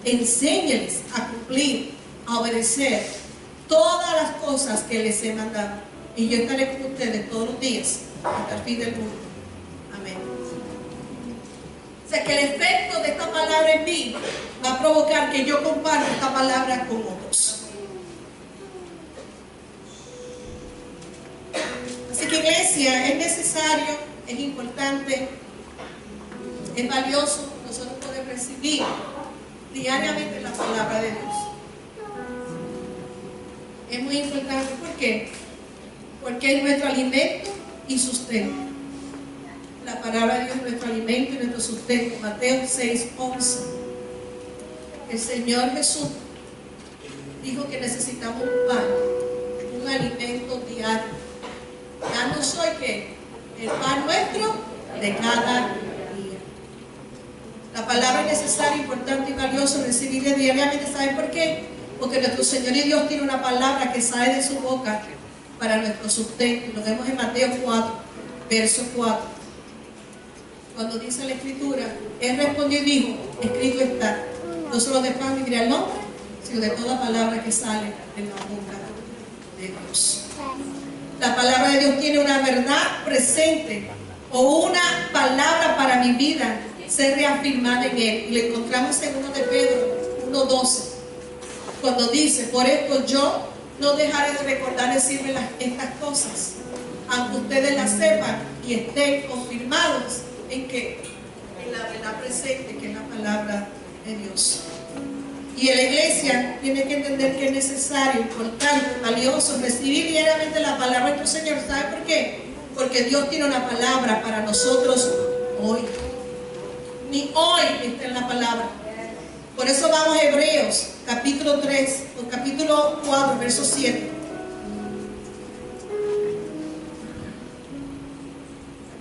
enséñenles a cumplir, a obedecer todas las cosas que les he mandado, y yo estaré con ustedes todos los días hasta el fin del mundo. Amén. O sea que el efecto de esta palabra en mí va a provocar que yo comparta esta palabra con otros. Así que, iglesia, es necesario, es importante, es valioso nosotros poder recibir diariamente la palabra de Dios. Es muy importante. ¿Por qué? Porque es nuestro alimento y sustento. La palabra de Dios es nuestro alimento y nuestro sustento. Mateo 6, 11. El Señor Jesús dijo que necesitamos un pan, un alimento diario. Danos hoy que el pan nuestro de cada día. La palabra es necesaria, importante y valiosa recibirla diariamente. ¿Saben por qué? Porque nuestro Señor y Dios tiene una palabra que sale de su boca para nuestro sustento. Lo vemos en Mateo 4, verso 4. Cuando dice la Escritura, Él respondió y dijo, escrito está, no solo de pan vivirá el hombre, sino de toda palabra que sale de la boca de Dios. La palabra de Dios tiene una verdad presente o una palabra para mi vida ser reafirmada en Él. Y lo encontramos en 1 de Pedro 1:12, cuando dice: por esto yo no dejaré de recordar decirme estas cosas, aunque ustedes las sepan y estén confirmados en que en la verdad presente, que es la palabra de Dios. Y en la iglesia tiene que entender que es necesario, importante, valioso recibir diariamente la palabra de nuestro Señor. ¿Sabe por qué? Porque Dios tiene una palabra para nosotros hoy. Ni hoy está en la palabra. Por eso vamos a Hebreos capítulo 3 o capítulo 4 verso 7.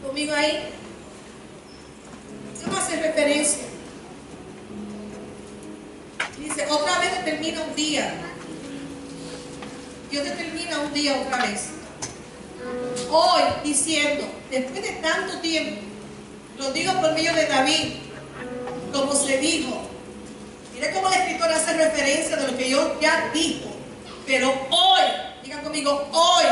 ¿Conmigo ahí? Vamos a hacer referencia. Dice: otra vez determina un día. Dios determina un día otra vez. Hoy, diciendo, después de tanto tiempo, lo digo por medio de David, como se dijo. Mire cómo el escritor hace referencia de lo que Dios ya dijo. Pero hoy, digan conmigo, hoy.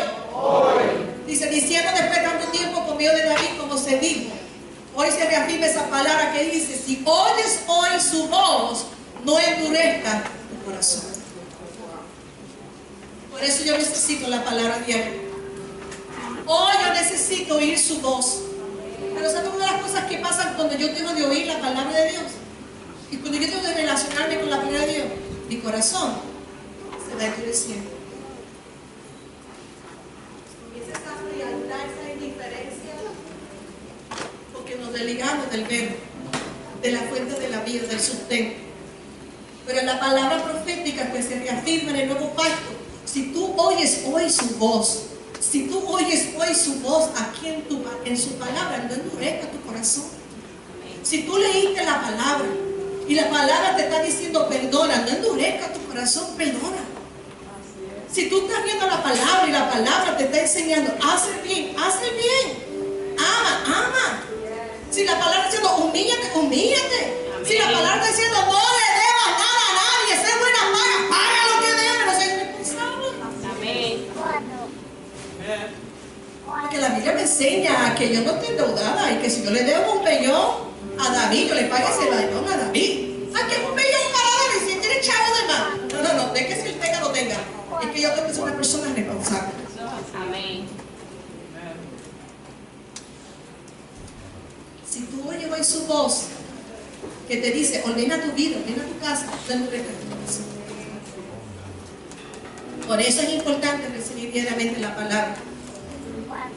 Dice: diciendo después de tanto tiempo por medio de David, como se dijo. Hoy se reafirma esa palabra que dice: si oyes hoy su voz, no endurezca tu corazón. Por eso yo necesito la palabra diaria. Hoy yo necesito oír su voz. Pero ¿saben una de las cosas que pasan cuando yo tengo de oír la palabra de Dios? Y cuando yo tengo de relacionarme con la palabra de Dios, mi corazón se va endureciendo. Comienza esa frialdad, esa indiferencia, porque nos desligamos del verbo, de la fuente de la vida, del sustento. Pero en la palabra profética que se reafirma en el nuevo pacto, si tú oyes hoy su voz, si tú oyes hoy su voz aquí en su palabra, no endurezca tu corazón. Si tú leíste la palabra y la palabra te está diciendo perdona, no endurezca tu corazón, perdona. Si tú estás viendo la palabra y la palabra te está enseñando, haz el bien, ama. Si la palabra está diciendo humíllate. Si la palabra está diciendo no le debas nada a nadie, sé buena paga lo que debes, no seas responsable. Amén. Porque la Biblia me enseña que yo no estoy endeudada y que si yo le debo un pellón a David, yo le pague ese pellón a David. Que es un pellón para David, si tiene chavo de más. No, es que si él tenga, no tenga. Es que yo tengo que ser una persona responsable. Amén. Si tú oyes hoy su voz, que te dice, ordena tu vida, ordena tu casa, no endurezcas tu corazón. Por eso es importante recibir diariamente la palabra.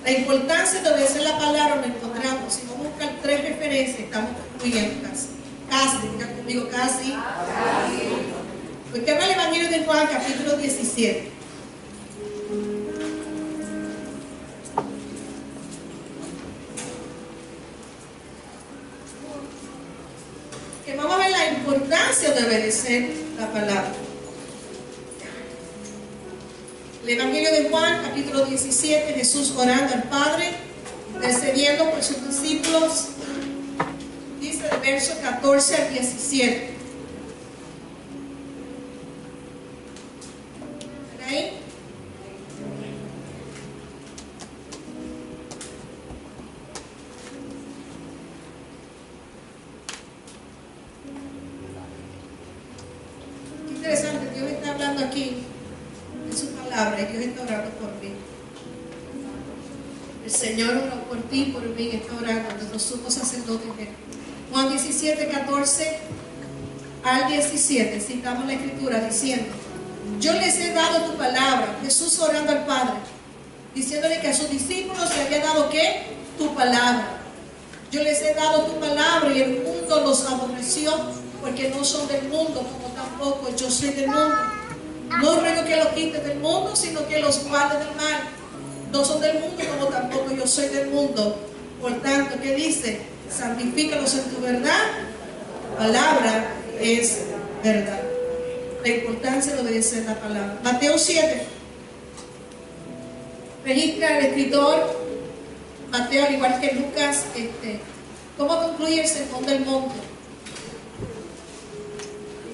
La importancia de obedecer la palabra lo encontramos. Si vamos a buscar 3 referencias, estamos concluyendo casi. Casi, diga conmigo, casi. Porque habla el Evangelio de Juan, capítulo 17. Que vamos a ver la importancia de obedecer la palabra. El Evangelio de Juan, capítulo 17, Jesús orando al Padre, intercediendo por sus discípulos, dice del verso 14 al 17. ¿Ven ahí? Qué interesante, Dios está hablando aquí en su palabra y Dios está orando por mí. El Señor oró por ti, por mí, está orando, nuestros sumos sacerdotes. Juan 17, 14 al 17, citamos la escritura diciendo: yo les he dado tu palabra. Jesús orando al Padre, diciéndole que a sus discípulos le había dado ¿qué? Tu palabra. Yo les he dado tu palabra y el mundo los aborreció, porque no son del mundo, como tampoco yo soy del mundo. No ruego que los quites del mundo, sino que los guardes del mal. No son del mundo, como tampoco yo soy del mundo. Por tanto, ¿qué dice? Santifícalos en tu verdad. Palabra es verdad. La importancia de obedecer la palabra. Mateo 7. Registra el escritor Mateo, al igual que Lucas, cómo concluye el sermón del monte.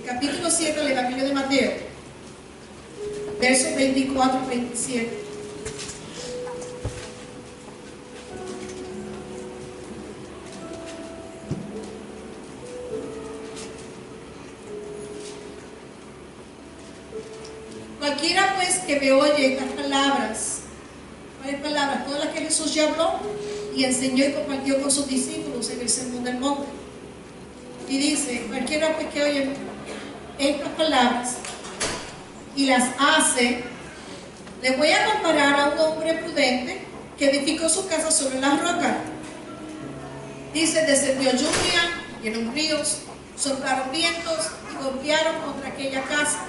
El capítulo 7 del Evangelio de Mateo, versos 24 y 27. Cualquiera pues que me oye estas palabras, ¿cuáles palabras? Todas las que Jesús ya habló y enseñó y compartió con sus discípulos en el Sermón del Monte. Y dice, cualquiera pues que oye estas palabras y las hace, le voy a comparar a un hombre prudente que edificó su casa sobre la roca. Dice, descendió lluvia, vinieron ríos, soplaron vientos y golpearon contra aquella casa.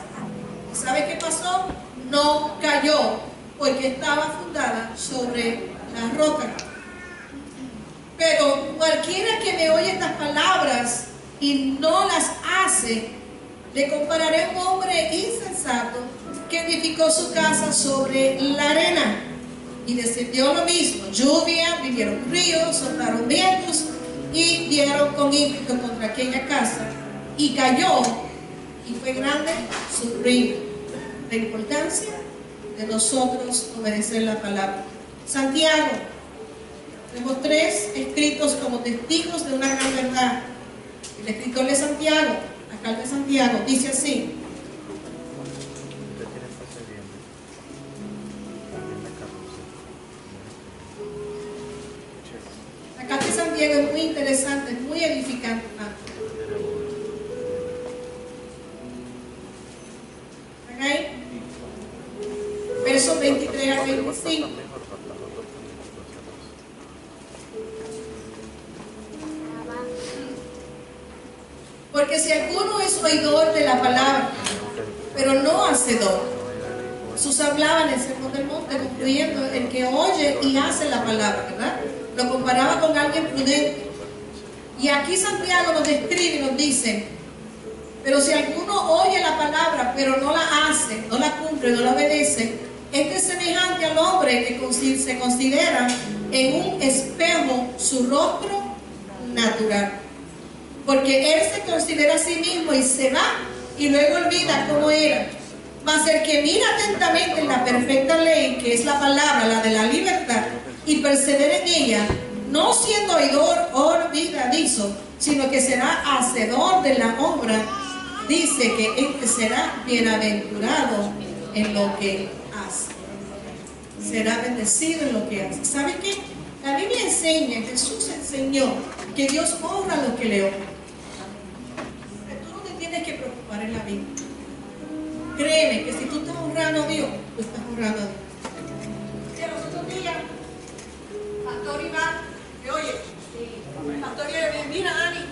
¿Y sabe qué pasó? No cayó, porque estaba fundada sobre la roca. Pero cualquiera que me oye estas palabras y no las hace, le compararé a un hombre insensato que edificó su casa sobre la arena. Y descendió lo mismo, lluvia, vinieron ríos, soplaron vientos y dieron con ímpetu contra aquella casa. Y cayó, y fue grande su ruina. La importancia de nosotros obedecer la palabra. Santiago, tenemos 3 escritos como testigos de una gran verdad. El escritor de Santiago, acá de Santiago, dice así. Acá de Santiago es muy interesante, es muy edificante. ¿Okay? Versos 23 a 25. Porque si alguno es oidor de la palabra, pero no hacedor, Jesús hablaba en el Sermón del Monte, concluyendo el que oye y hace la palabra, ¿verdad? Lo comparaba con alguien prudente. Y aquí Santiago nos describe y nos dice, pero si alguno oye la palabra, pero no la hace, no la cumple, no la obedece, este es semejante al hombre que se considera en un espejo su rostro natural. Porque él se considera a sí mismo y se va y luego olvida cómo era. Mas el que mira atentamente en la perfecta ley, que es la palabra, la de la libertad, y persevera en ella, no siendo oidor olvidadizo, sino que será hacedor de la obra, dice que este será bienaventurado en lo que hace. Será bendecido en lo que hace. ¿Sabe qué? La Biblia enseña, Jesús enseñó que Dios honra a los que le honran. Tú no te tienes que preocupar en la vida. Créeme que si tú estás honrando a Dios, tú estás honrando a Dios. Que los otros días, Pastor Iván, me oye, Pastor Iván, mira Ani,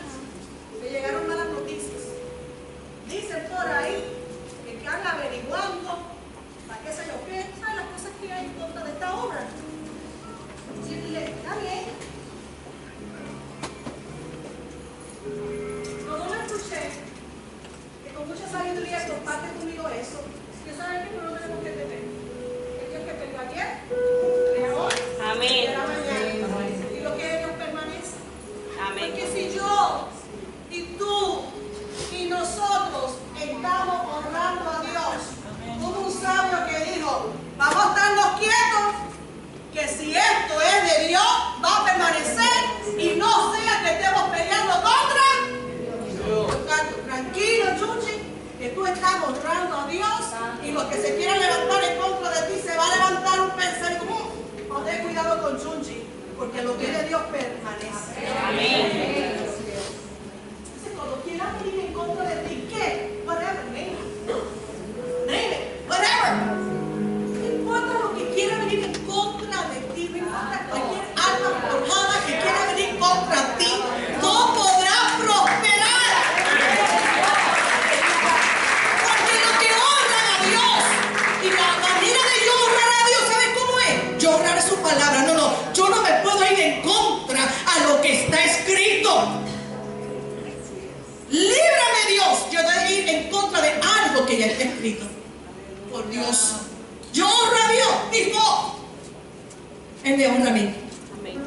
me llegaron malas noticias. Dicen por ahí que están averiguando para qué sé yo qué, ¿sabes las cosas que hay en contra de esta obra? Y yo dije, está bien. Como lo escuché, que con mucha sabiduría comparte conmigo eso, que saben que no lo tenemos que temer. El Dios que peleó ayer, pelea hoy, amén. pelea mañana. Y lo que Dios permanece. Amén. Porque si yo y tú y nosotros estamos honrando a Dios, hubo un sabio que dijo, vamos a estarnos quietos, que si esto es de Dios, va a permanecer y no sea que estemos peleando contra Dios. Tranquilo, Chuchi, que tú estás honrando a Dios y los que se quieran levantar en contra de ti se va a levantar un pensamiento. Ten cuidado con Chuchi, porque lo que es de Dios permanece. Amén. Entonces, cuando quieran venir en contra de ti, ¿qué? Whatever, name it, whatever. No importa lo que quiera venir en contra de ti, no importa cualquier alma forjada que quiera venir contra ti, no podrá prosperar. Porque lo que honran a Dios y la manera de yo honrar a Dios, ¿sabes cómo es? Yo honrar su palabra. No, yo no me puedo ir en contra a lo que está escrito. Líbrame, Dios, yo de ir en contra de algo que ya está escrito. Por Dios, yo honro a Dios, dijo, Él me honra a mí. Amén.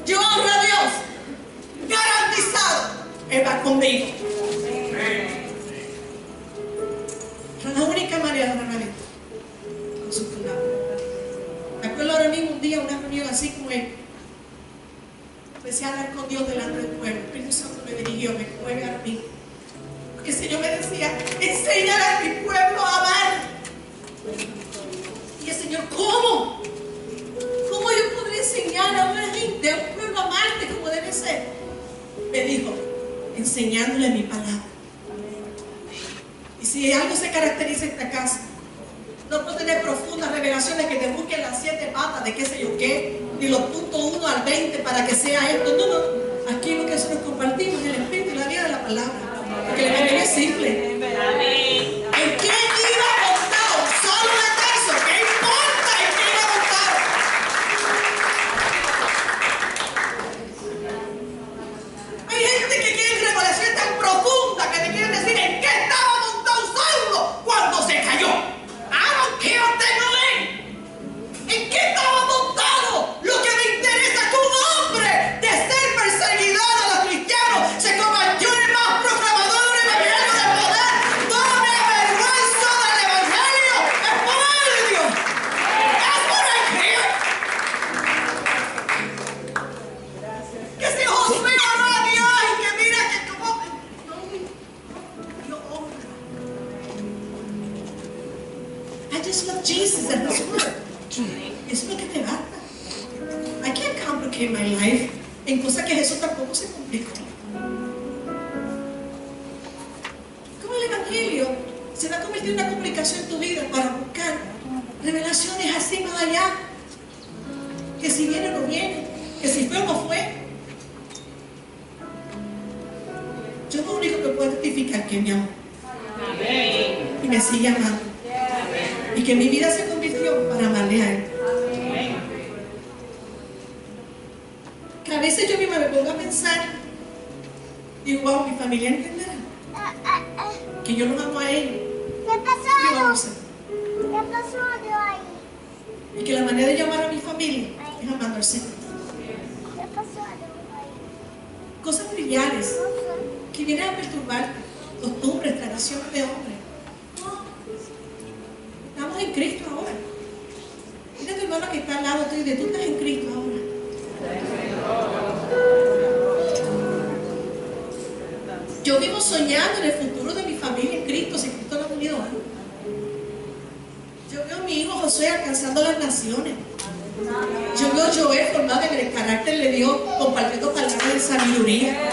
Yo honro a Dios, garantizado, Él va conmigo. Pero la única manera de honrar a Dios, con su palabra. Me acuerdo ahora mismo un día, una reunión así como Él. Empecé a hablar con Dios delante del pueblo. El Espíritu Santo me dirigió, me mueve a mí. Porque el Señor me decía, enséñale a mi pueblo Señor, ¿cómo? ¿Cómo yo podré enseñar a una gente, a un pueblo a amarte como debe ser? Me dijo, enseñándole mi palabra. Y si algo se caracteriza en esta casa, no puedo tener profundas revelaciones que te busquen las 7 patas de qué sé yo qué, ni los puntos 1 al 20 para que sea esto. No, no. Aquí lo que nosotros compartimos es el espíritu y la vida de la palabra. Porque el evangelio es simple. Amén. ¿En quién iba montado? Solo de Tarso. ¿Qué importa en quién iba montado? Hay gente que quiere revelación tan profunda que te quieren decir en qué estaba montado Saulo cuando se cayó. I don't care what they believe. ¿En qué estaba montado? Lo que me interesa es que un hombre de ser perseguidor de los cristianos se convirtió en el más proclamador del evangelio del poder. No me avergüenzo del evangelio. Es poder de Dios. That's what I hear. Que si Josué oró a Dios y que mira que como Dios honra. I just love Jesus and His word. Eso es lo que me basta. I can't complicate my life en cosas que Jesús tampoco se complicó. Como el evangelio se va a convertir en una complicación en tu vida para buscar revelaciones así más allá. Que si viene o no viene, que si fue o no fue. Yo lo único que puedo testificar que me amó y me sigue amando. Y que mi vida se convirtió para amarle a Él. Que a veces yo misma me pongo a pensar, digo, wow, mi familia entenderá que yo los amo a ellos. Y yo amo a ser. Y que la manera de llamar a mi familia es amando al Señor. Cosas triviales que vienen a perturbar costumbres, tradiciones de hombres. No. Estamos en Cristo ahora. Mira a tu hermano que está al lado tuyo y tú estás en Cristo ahora. Yo vivo soñando en el futuro de mi familia en Cristo, si Cristo lo ha unido a mí. Yo veo a mi hijo José alcanzando las naciones. Yo veo a Joel formado en el carácter de Dios, compartiendo palabras de sabiduría.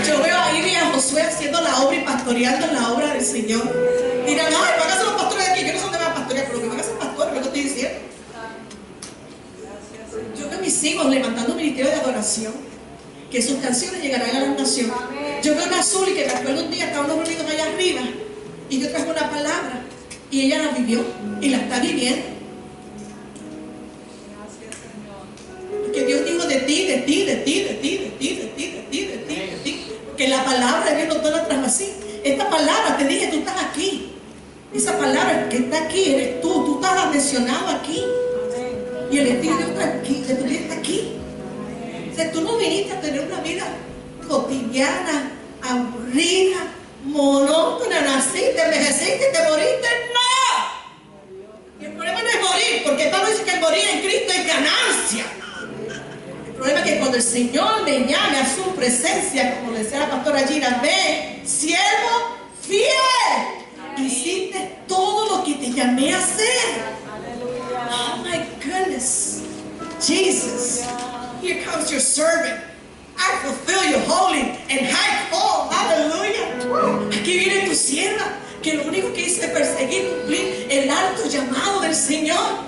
Yo veo a Ivy y a Josué haciendo la obra y pastoreando la obra del Señor. Dirán, ay, van a ser los pastores de aquí. Yo no sé dónde van a pastorear, pero que van a ser pastores, lo que estoy diciendo. Yo veo a mis hijos levantando un ministerio de adoración, que sus canciones llegarán a las naciones. Yo veo a una Azul y que me acuerdo un día, estábamos reunidos allá arriba, y yo traje una palabra, y ella la vivió, y la está viviendo. Porque Dios dijo de ti, de ti, de ti, de ti, de ti, de ti, de ti, de ti, de ti. Que la palabra de Dios no te la trajo así. Esta palabra, te dije, tú estás aquí. Esa palabra que está aquí, eres tú. Tú estás mencionado aquí. Y el Espíritu de Dios está aquí, de tu vida está aquí. O sea, tú no viniste a tener una vida cotidiana, aburrida, monótona, naciste, envejeciste, te moriste. ¡No! Y el problema no es morir, porque Pablo dice que el morir en Cristo es ganancia. El problema es que cuando el Señor me llame a su presencia, como decía la pastora Gina, ve, siervo fiel, hiciste todo lo que te llamé a hacer. Oh my goodness, Jesus, here comes your servant. I fulfill your holy and high call. Aleluya. Aquí viene tu sierva, que lo único que hizo es perseguir, cumplir el alto llamado del Señor.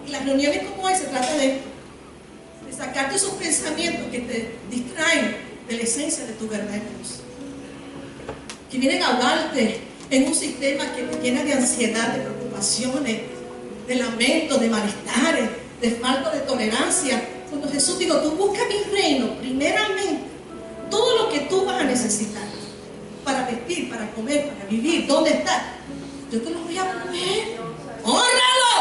Y las reuniones como hoy se trata de sacarte esos pensamientos que te distraen de la esencia de tu verdadero Dios, que vienen a hablarte en un sistema que te llena de ansiedad, de preocupaciones, de lamentos, de malestares, de falta de tolerancia. Cuando Jesús dijo, tú busca mi reino primeramente, todo lo que tú vas a necesitar para vestir, para comer, para vivir, ¿dónde está? Yo te lo voy a proveer. ¡Hórralo!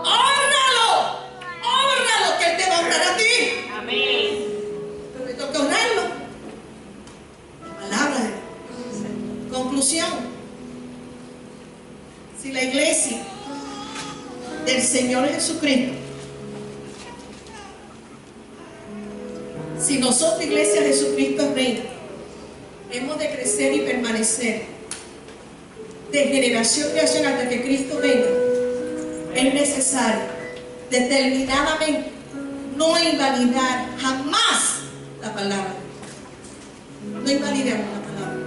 ¡Hórralo! ¡Hórralo! Que Él te va a honrar a ti. Amén. Pero me toca honrarlo. Palabra de Dios. Conclusión. Si la iglesia del Señor Jesucristo, si nosotros, iglesia de Jesucristo, reina, hemos de crecer y permanecer de generación en generación hasta que Cristo venga. Es necesario determinadamente no invalidar jamás la palabra. No invalidemos la palabra.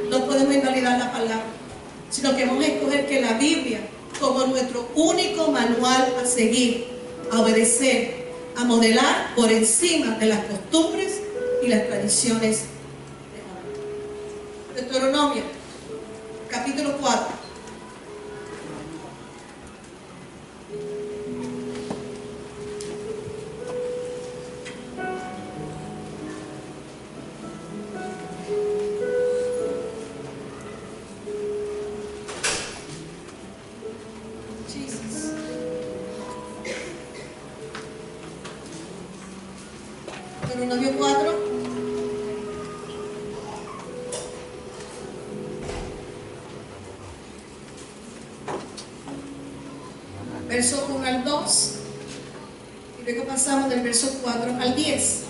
No podemos invalidar la palabra, sino que vamos a escoger que la Biblia como nuestro único manual a seguir, a obedecer, a modelar por encima de las costumbres y las tradiciones de hombre. Deuteronomio, capítulo 4. Deuteronomio 4. Verso 1 al 2. Y luego pasamos del verso 4 al 10.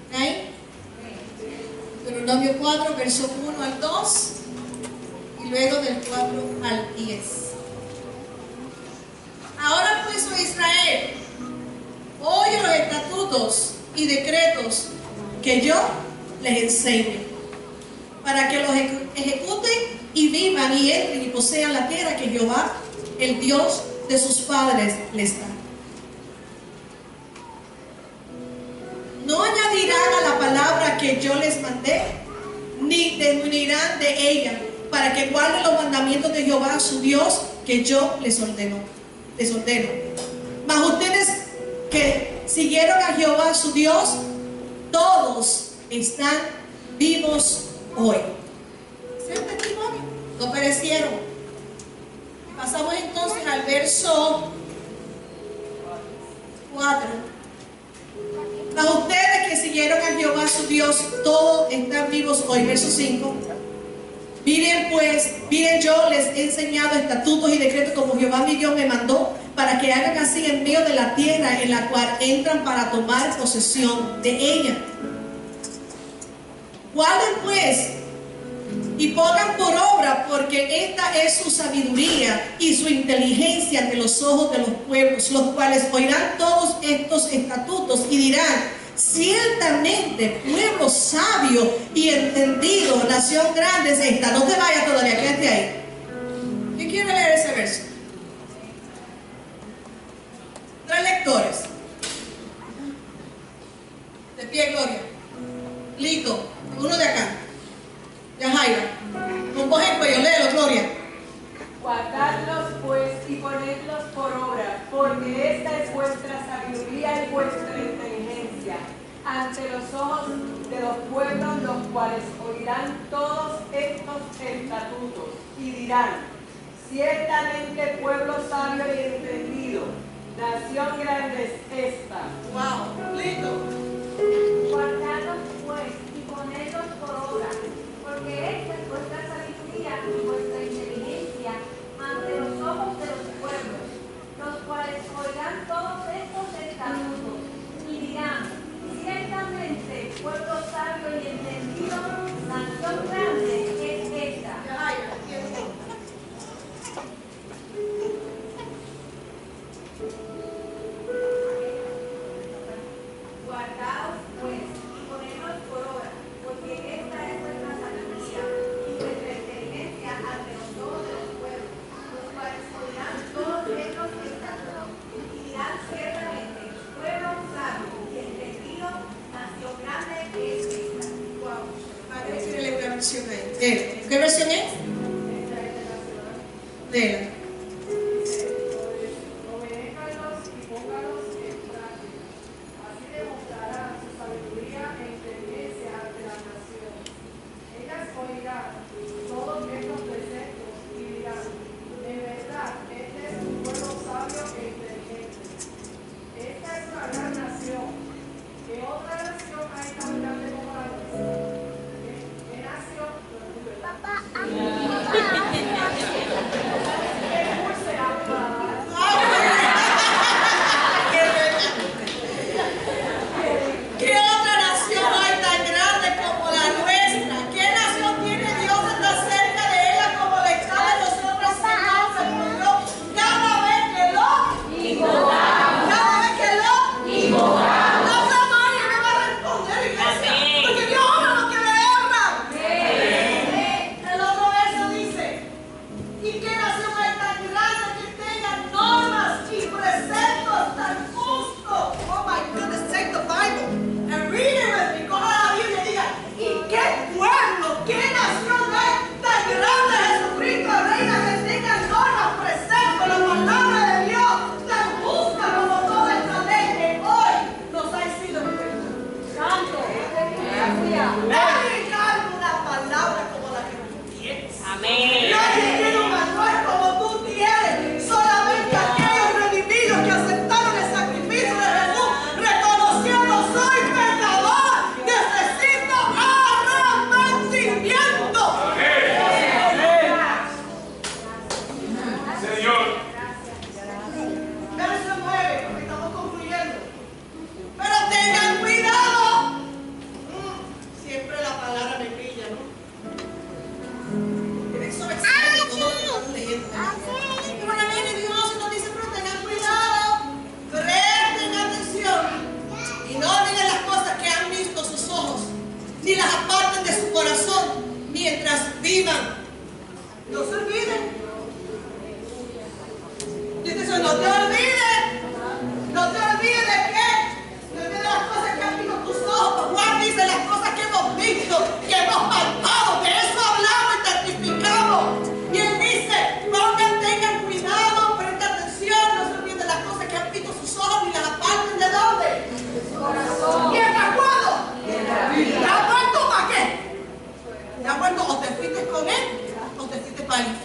¿Okay? Deuteronomio 4, verso 1 al 2. Y luego del 4 al 10. Ahora pues, oh Israel, oye los estatutos y decretos que yo les enseño, para que los ejecuten y vivan y entren y posean la tierra que Jehová, el Dios de sus padres, les da. No añadirán a la palabra que yo les mandé, ni disminuirán de ella, para que guarden los mandamientos de Jehová, su Dios, que yo les ordeno. Mas ustedes que siguieron a Jehová su Dios, todos están vivos hoy. ¿Es el testimonio? No perecieron. Pasamos entonces al verso 4. Mas ustedes que siguieron a Jehová su Dios, todos están vivos hoy. Verso 5. Miren pues, yo les he enseñado estatutos y decretos como Jehová mi Dios me mandó, para que hagan así en medio de la tierra en la cual entran para tomar posesión de ella. Guarden pues y pongan por obra, porque esta es su sabiduría y su inteligencia ante los ojos de los pueblos, los cuales oirán todos estos estatutos y dirán: ciertamente pueblo sabio y entendido, nación grande es esta. No te vayas todavía, quédate ahí. ¿Quién quiere leer ese verso? 3 lectores. De pie, Gloria. Lito, uno de acá. Yajaira. Con voz en cuello, léelo, Gloria. Guardadlos pues y ponedlos por obra, porque esta es vuestra sabiduría y vuestra inteligencia ante los ojos de los pueblos, los cuales oirán todos estos estatutos y dirán: ciertamente pueblo sabio y entendido, nación grande es esta. Wow, lindo. Guardadlos pues y ponedlos por obra, porque esta es vuestra sabiduría y vuestra inteligencia ante los ojos de los pueblos, los cuales oirán todos estos estatutos y dirán: ciertamente pueblo sabio y entendido, nación grande es esta. Yajaira, tiempo. Guardaos pues y ponedlos por obra, porque esta es vuestra sabiduría y vuestra inteligencia ante los ojos de los pueblos, los cuales oirán todos estos estatutos y dirán: ciertamente pueblo sabio y entendido, nación grande es esta. Wow. Padre, quiere leer una versión ahí. ¿Qué versión es? Léela. Obedézcanlos y póngalos en práctica. Así demostrarán su sabiduría e inteligencia ante las naciones. Ellas oirán todos estos preceptos y dirán: en verdad, este es un pueblo sabio e inteligente. Esta es una gran nación. ¿Qué otra nación hay tan grande como la nuestra? ¿Qué nación?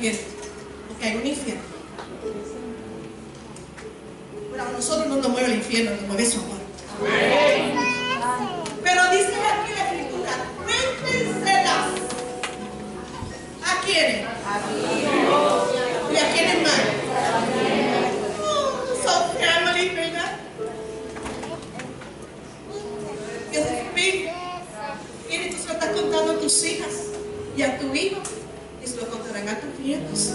infierno, porque hay un infierno. Pero a nosotros no nos mueve el infierno, nos mueve su amor. Pero dice aquí la Escritura, cuéntenselas. ¿A quiénes? ¿Y a quiénes más? Son family, ¿verdad? Dios es espíritu. Y tú se lo estás contando a tus hijas y a tu hijo, y se lo contarán a tus nietos.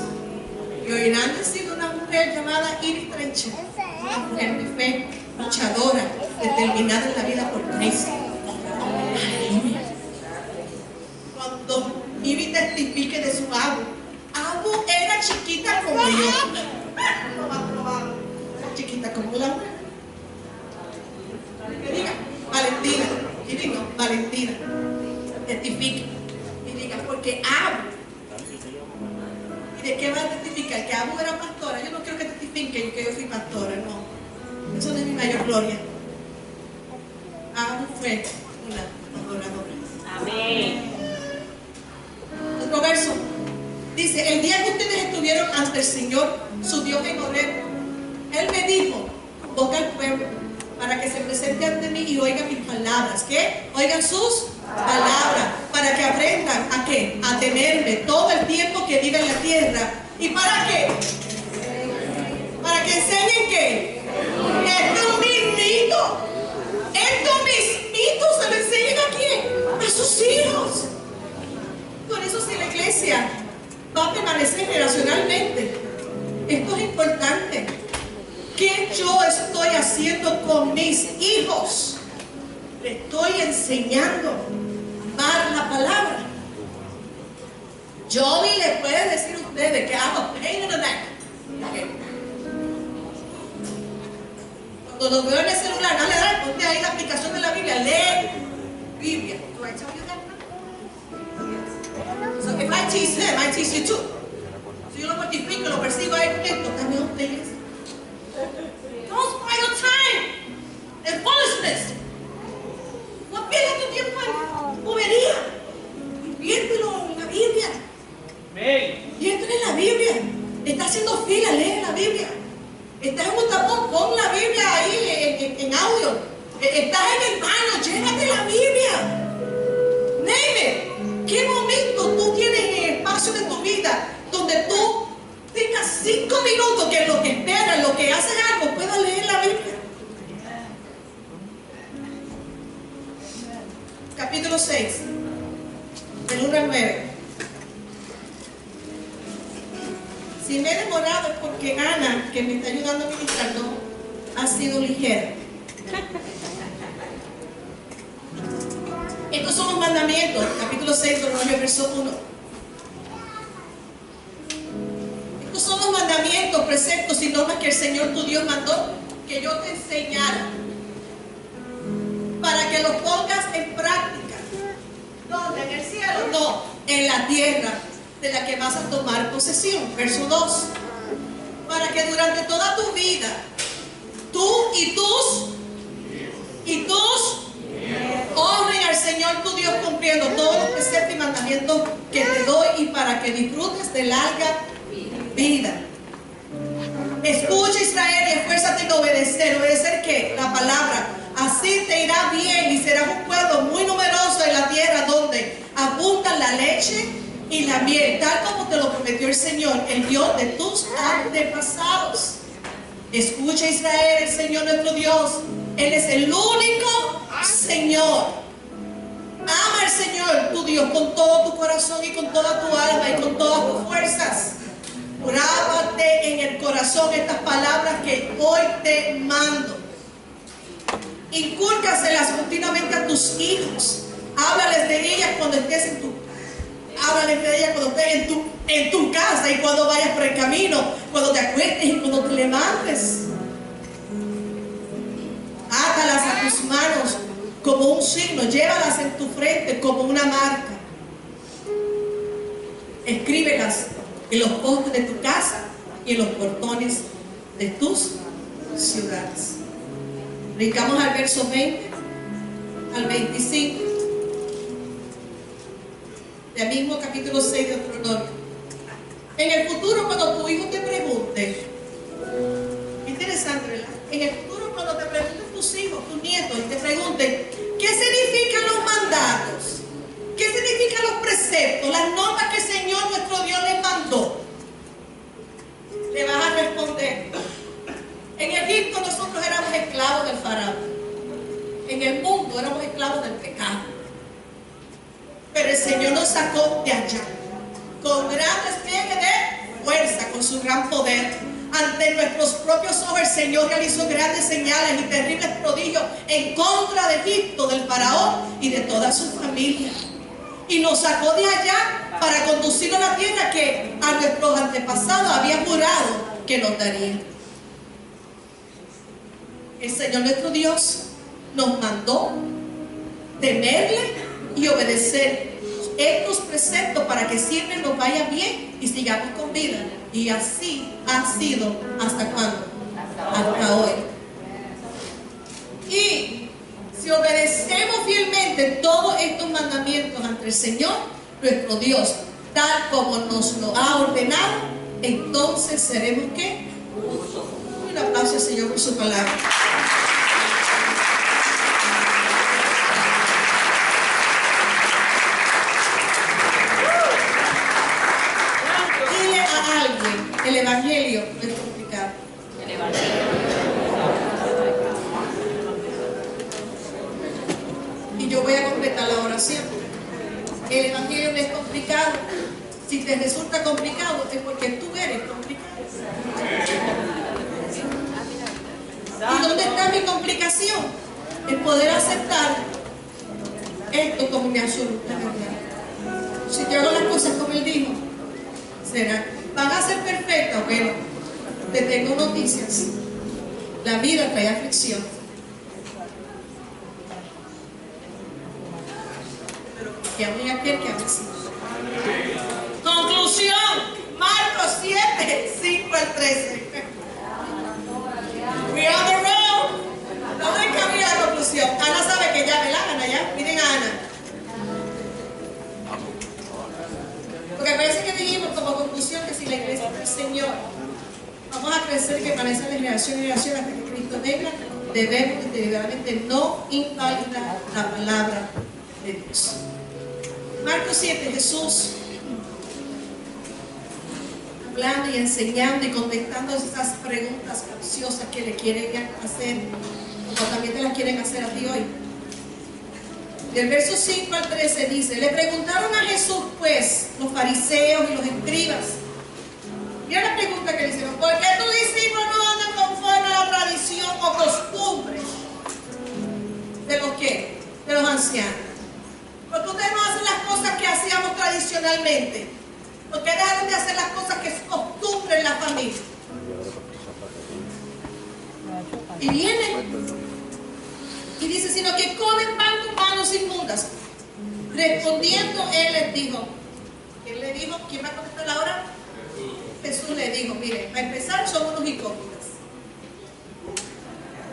Y oirán decir de una mujer llamada Iris Trencher, una mujer de fe, luchadora, determinada en la vida por Cristo. Aleluya. Cuando Iris testifique de su Abu era chiquita como yo. No va a probar. Era chiquita como la mujer. Que diga, Valentina. Y digo, Valentina, testifique. Y diga, porque Abu. ¿Y de qué va a testificar? Que Abu era pastora. Yo no quiero que testifique que yo fui pastora, no. Eso no es mi mayor gloria. Abu fue una adoradora. Amén. Otro verso. Dice, el día que ustedes estuvieron ante el Señor, su Dios en Horeb, Él me dijo, invoca al pueblo para que se presente ante mí y oigan mis palabras. ¿Qué? Oigan sus palabras, para que aprendan ¿a qué? A temerme todo el tiempo que vive en la tierra. ¿Y para qué? Para que enseñen ¿qué? Esto mismito. Esto mismito se lo enseñan ¿a quién? A sus hijos. Por eso si la iglesia va a permanecer generacionalmente, esto es importante. ¿Qué yo estoy haciendo con mis hijos? Le estoy enseñando a amar la palabra. Johnny le puede decir a ustedes que hago pain in the neck. Cuando lo veo en el celular, dale, ponte ahí la aplicación de la Biblia, lee Biblia. Do I tell you that? So if I teach him, I teach you too. Si yo lo mortifico, lo persigo a él, esto también ustedes. Don't spend your time in foolishness. No pierdas tu tiempo en bobería. Inviértelo en la Biblia. Inviértelo en la Biblia. Estás haciendo fila, lee la Biblia. Estás en un tapón, pon la Biblia ahí en audio. Estás en el baño, llévate la Biblia. Name it. ¿Qué momento tú tienes en el espacio de tu vida donde tú tengas 5 minutos que en lo que esperas, en lo que haces algo, puedas leer la Biblia? Capítulo 6, del 1 al 9. Si me he demorado es porque Ana, que me está ayudando a ministrar, no ha sido ligera. Estos son los mandamientos, capítulo 6, verso 1. Estos son los mandamientos, preceptos y normas que el Señor tu Dios mandó que yo te enseñara, para que los pongas en práctica. ¿Dónde? ¿En el cielo? No, en la tierra de la que vas a tomar posesión. Verso 2. Para que durante toda tu vida, tú y tus honren al Señor tu Dios cumpliendo todos los preceptos y mandamientos que te doy, y para que disfrutes de larga vida. Escucha, Israel, y esfuérzate en obedecer. ¿Obedecer qué? La palabra. Así te irá bien y serás un pueblo muy numeroso en la tierra donde abundan la leche y la miel, tal como te lo prometió el Señor, el Dios de tus antepasados. Escucha, Israel, el Señor nuestro Dios, Él es el único Señor. Ama al Señor tu Dios con todo tu corazón y con toda tu alma y con todas tus fuerzas. Grábate en el corazón estas palabras que hoy te mando. Incúlcaselas continuamente a tus hijos. Háblales de ellas cuando estés en tu casa y cuando vayas por el camino, cuando te acuestes y cuando te levantes. Átalas a tus manos como un signo, llévalas en tu frente como una marca. Escríbelas en los postes de tu casa y en los portones de tus ciudades. Brincamos al verso 20 al 25 del mismo capítulo 6 de Deuteronomio. En el futuro, cuando tu hijo te pregunte, interesante, ¿verdad? En el futuro, cuando te pregunten tus hijos, tus nietos, y te pregunten, ¿qué significan los mandatos? ¿Qué significan los preceptos, las normas que el Señor nuestro Dios les mandó? Le vas a responder: en Egipto nosotros éramos esclavos del faraón. En el mundo éramos esclavos del pecado. Pero el Señor nos sacó de allá con gran despliegue de fuerza, con su gran poder. Ante nuestros propios ojos el Señor realizó grandes señales y terribles prodigios en contra de Egipto, del faraón y de toda su familia. Y nos sacó de allá para conducirnos a la tierra que a nuestros antepasados había jurado que nos daría. El Señor nuestro Dios nos mandó temerle y obedecer estos preceptos para que siempre nos vaya bien y sigamos con vida. Y así ha sido hasta cuándo, hasta hoy. Y si obedecemos fielmente todos estos mandamientos ante el Señor nuestro Dios, tal como nos lo ha ordenado, entonces seremos ¿qué? Un aplauso al Señor por su palabra. Dile a alguien: el Evangelio no es complicado. El Evangelio. Y yo voy a completar la oración. El Evangelio no es complicado. Si te resulta complicado es porque tú eres complicado. ¿Y dónde está mi complicación? El poder aceptar esto como mi absoluta verdad. Si yo hago las cosas como Él dijo, será. ¿Van a ser perfectas? Bueno, te tengo noticias. La vida trae aflicción. Que ame aquel que ame sí. Conclusión: Marcos 7, 5 al 13. We on the road. Vamos en camino a la conclusión. Ana sabe que ya, ¿verdad? Ana, ya. Miren a Ana. Porque parece que dijimos como conclusión que si la iglesia del Señor vamos a crecer, que parece de generación en generación hasta que Cristo venga, debemos deliberadamente no invalidar la palabra de Dios. Marcos 7, Jesús hablando y enseñando y contestando esas preguntas capciosas que le quieren hacer, como también te las quieren hacer a ti hoy. Del verso 5 al 13 dice: le preguntaron a Jesús pues los fariseos y los escribas. Mira la pregunta que le hicieron: ¿por qué tus discípulos no andan conforme a la tradición o costumbres de los qué? De los ancianos. ¿Por qué ustedes no hacen las cosas que hacíamos tradicionalmente? ¿Por qué dejaron de hacer las cosas que es costumbre en la familia? Y viene y dice: sino que comen pan con manos inmundas. Respondiendo él les dijo, ¿quién le dijo? ¿Quién va a contestar ahora? Jesús le dijo: miren, a empezar son unos hipócritas.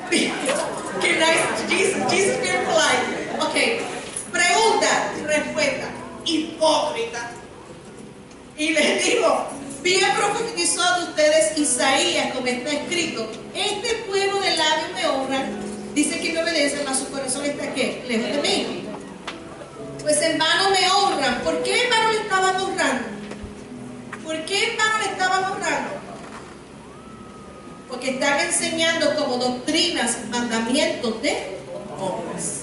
Qué nice, Jesus being polite. Ok, pregunta, respuesta: hipócrita. Y les digo: bien profetizó de ustedes Isaías, como está escrito: este pueblo de labios me honra, dice que me obedecen, mas su corazón está ¿qué? Lejos de mí. Pues en vano me honran. ¿Por qué en vano le estaban honrando? ¿Por qué en vano le estaban honrando? Porque están enseñando como doctrinas, mandamientos de hombres.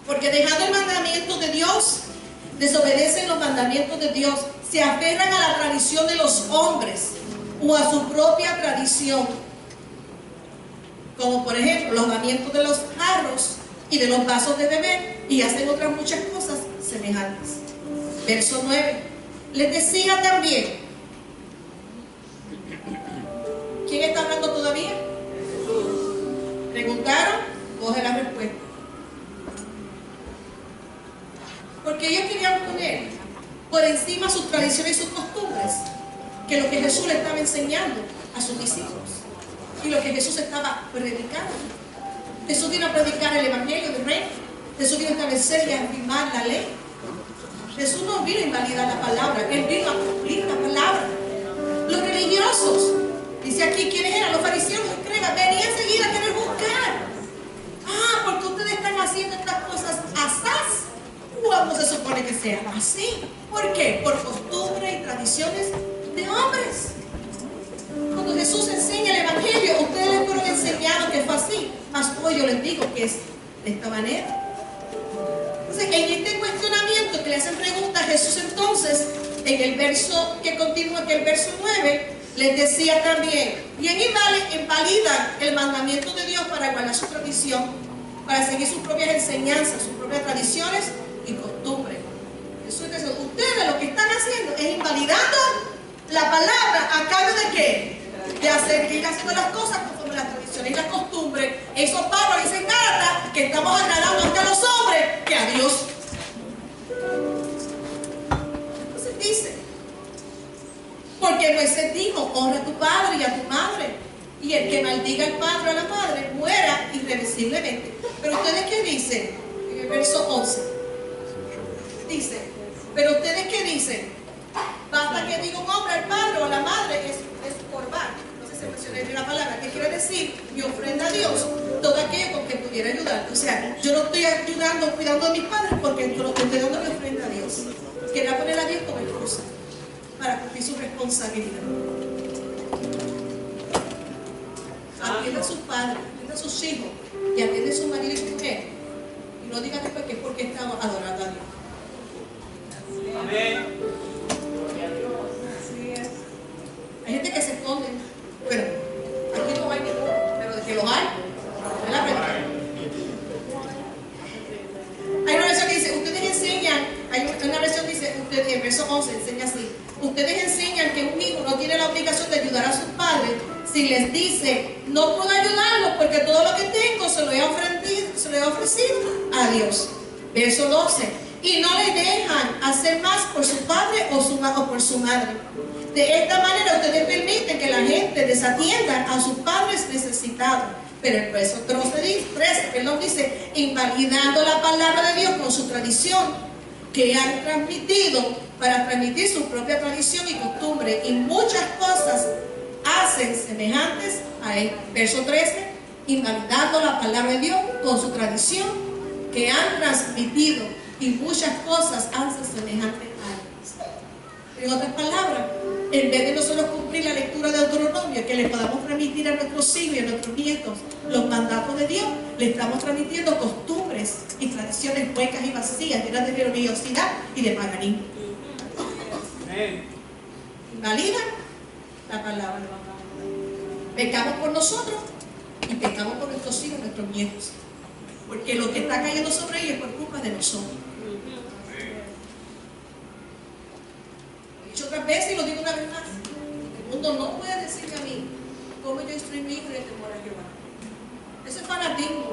Porque dejando el mandamiento de Dios, desobedecen los mandamientos de Dios, se aferran a la tradición de los hombres o a su propia tradición, como por ejemplo los lavamientos de los jarros y de los vasos de beber, y hacen otras muchas cosas semejantes. Verso 9, les decía también, ¿quién está hablando todavía? Preguntaron, coge la respuesta. Porque ellos querían poner por encima sus tradiciones y sus costumbres que lo que Jesús le estaba enseñando a sus discípulos y lo que Jesús estaba predicando. Jesús vino a predicar el evangelio del reino. Jesús vino a establecer y a afirmar la ley. Jesús no vino a invalidar la palabra, Él vino a cumplir la palabra. Los religiosos, dice aquí, ¿quiénes eran? Los fariseos, los escribas, venían enseguida a querer buscar. Porque ustedes están haciendo estas cosas asaz. ¿Cómo se supone que sea así? ¿Por qué? Por costumbres y tradiciones de hombres. Cuando Jesús enseña el Evangelio, ustedes les fueron enseñados que fue así, mas hoy yo les digo que es de esta manera. Entonces, en este cuestionamiento que le hacen preguntas a Jesús, entonces, en el verso que continúa, que el verso 9, les decía también, bien invalidan el mandamiento de Dios para guardar su tradición, para seguir sus propias enseñanzas, sus propias tradiciones y costumbres. Jesús dice, ustedes lo que están haciendo es invalidando la palabra a cambio de qué? De seguir haciendo las cosas conforme las tradiciones y las costumbres. Eso Pablo dice en Gálatas, que estamos agradando más a los hombres que a Dios. Entonces dice, porque Moisés dijo, honra a tu padre y a tu madre, y el que maldiga al padre o a la madre muera irreversiblemente. Pero ustedes qué dicen en el verso 11, dice, pero ustedes qué dicen, basta que diga un hombre al padre o a la madre, es corban. No sé si mencioné bien la palabra, que quiere decir mi ofrenda a Dios, todo aquello con que pudiera ayudar. O sea, yo no estoy ayudando, cuidando a mis padres, porque yo estoy dando mi ofrenda a Dios. Quería poner a Dios como excusa para cumplir su responsabilidad. Atienda a sus padres, atienda a sus hijos y atienda a su marido y su mujer. Y no digan después que es porque estamos adorando a Dios. Amén. Hay gente que se esconde. Bueno, aquí no hay ninguno, pero de que los hay, es la verdad. Hay una versión que dice, ustedes enseñan, hay una versión que dice, en el verso 11 enseña así, ustedes enseñan que un hijo no tiene la obligación de ayudar a sus padres si les dice, no puedo ayudarlos porque todo lo que tengo se lo he ofrecido a Dios. Verso 12, y no le dejan hacer más por su padre o por su madre. De esta manera ustedes permiten que la gente desatienda a sus padres necesitados. Pero el verso 13 dice, invalidando la palabra de Dios con su tradición que han transmitido para transmitir su propia tradición y costumbre, y muchas cosas hacen semejantes a él. Verso 13, invalidando la palabra de Dios con su tradición que han transmitido, y muchas cosas hacen semejantes a él. En otras palabras, en vez de nosotros cumplir la lectura de Deuteronomio, que le podamos transmitir a nuestros hijos y a nuestros nietos los mandatos de Dios, le estamos transmitiendo costumbres y tradiciones huecas y vacías, llenas de religiosidad y de paganismo. Invalidan la palabra. Pecamos por nosotros y pecamos por nuestros hijos y nuestros nietos. Porque lo que está cayendo sobre ellos es por culpa de nosotros. Lo he dicho otras veces y lo digo una vez más. El mundo no puede decirme a mí cómo yo instruí mi hijo en el temor a Jehová. Eso es fanatismo.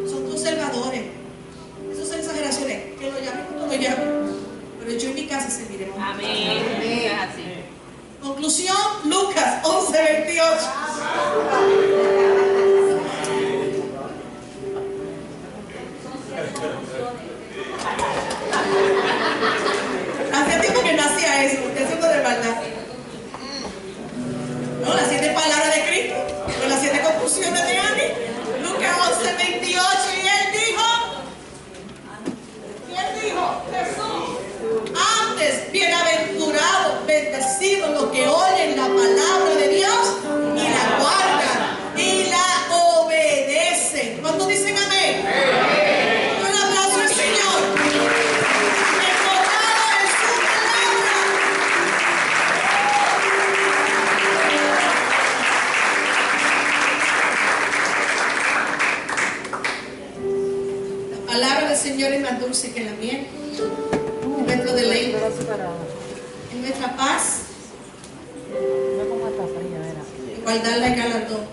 Son conservadores. Esas son exageraciones. Que lo llamen como lo llamen. Pero yo en mi casa serviré. Amén. Es así. Conclusión, Lucas 11:28. Hace tiempo que no hacía eso, porque eso no es de verdad. No, las 7 palabras de Cristo, con las 7 conclusiones de Ani. Lucas 11:28, y él dijo, Jesús, antes, bienaventurado, bendecido los que oyen la palabra de Dios y la guardan y la obedecen. ¿Cuántos dicen amén? Un aplauso al Señor. Enfocado en su palabra. La palabra del Señor es más dulce que la miel. Es nuestro deleite, es nuestra paz, guardarla en galardón.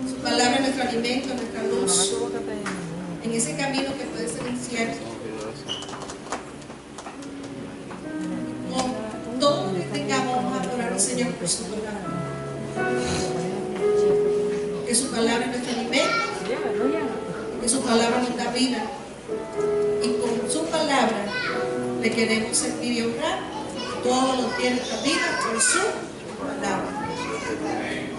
Su palabra es nuestro alimento, nuestra luz, en ese camino que puede ser incierto. Con todo lo que tengamos, vamos a adorar al Señor por su palabra. Que su palabra es nuestro alimento, que su palabra nos da vida, y con su palabra le queremos servir y honrar todos los días de nuestra vida por su palabra.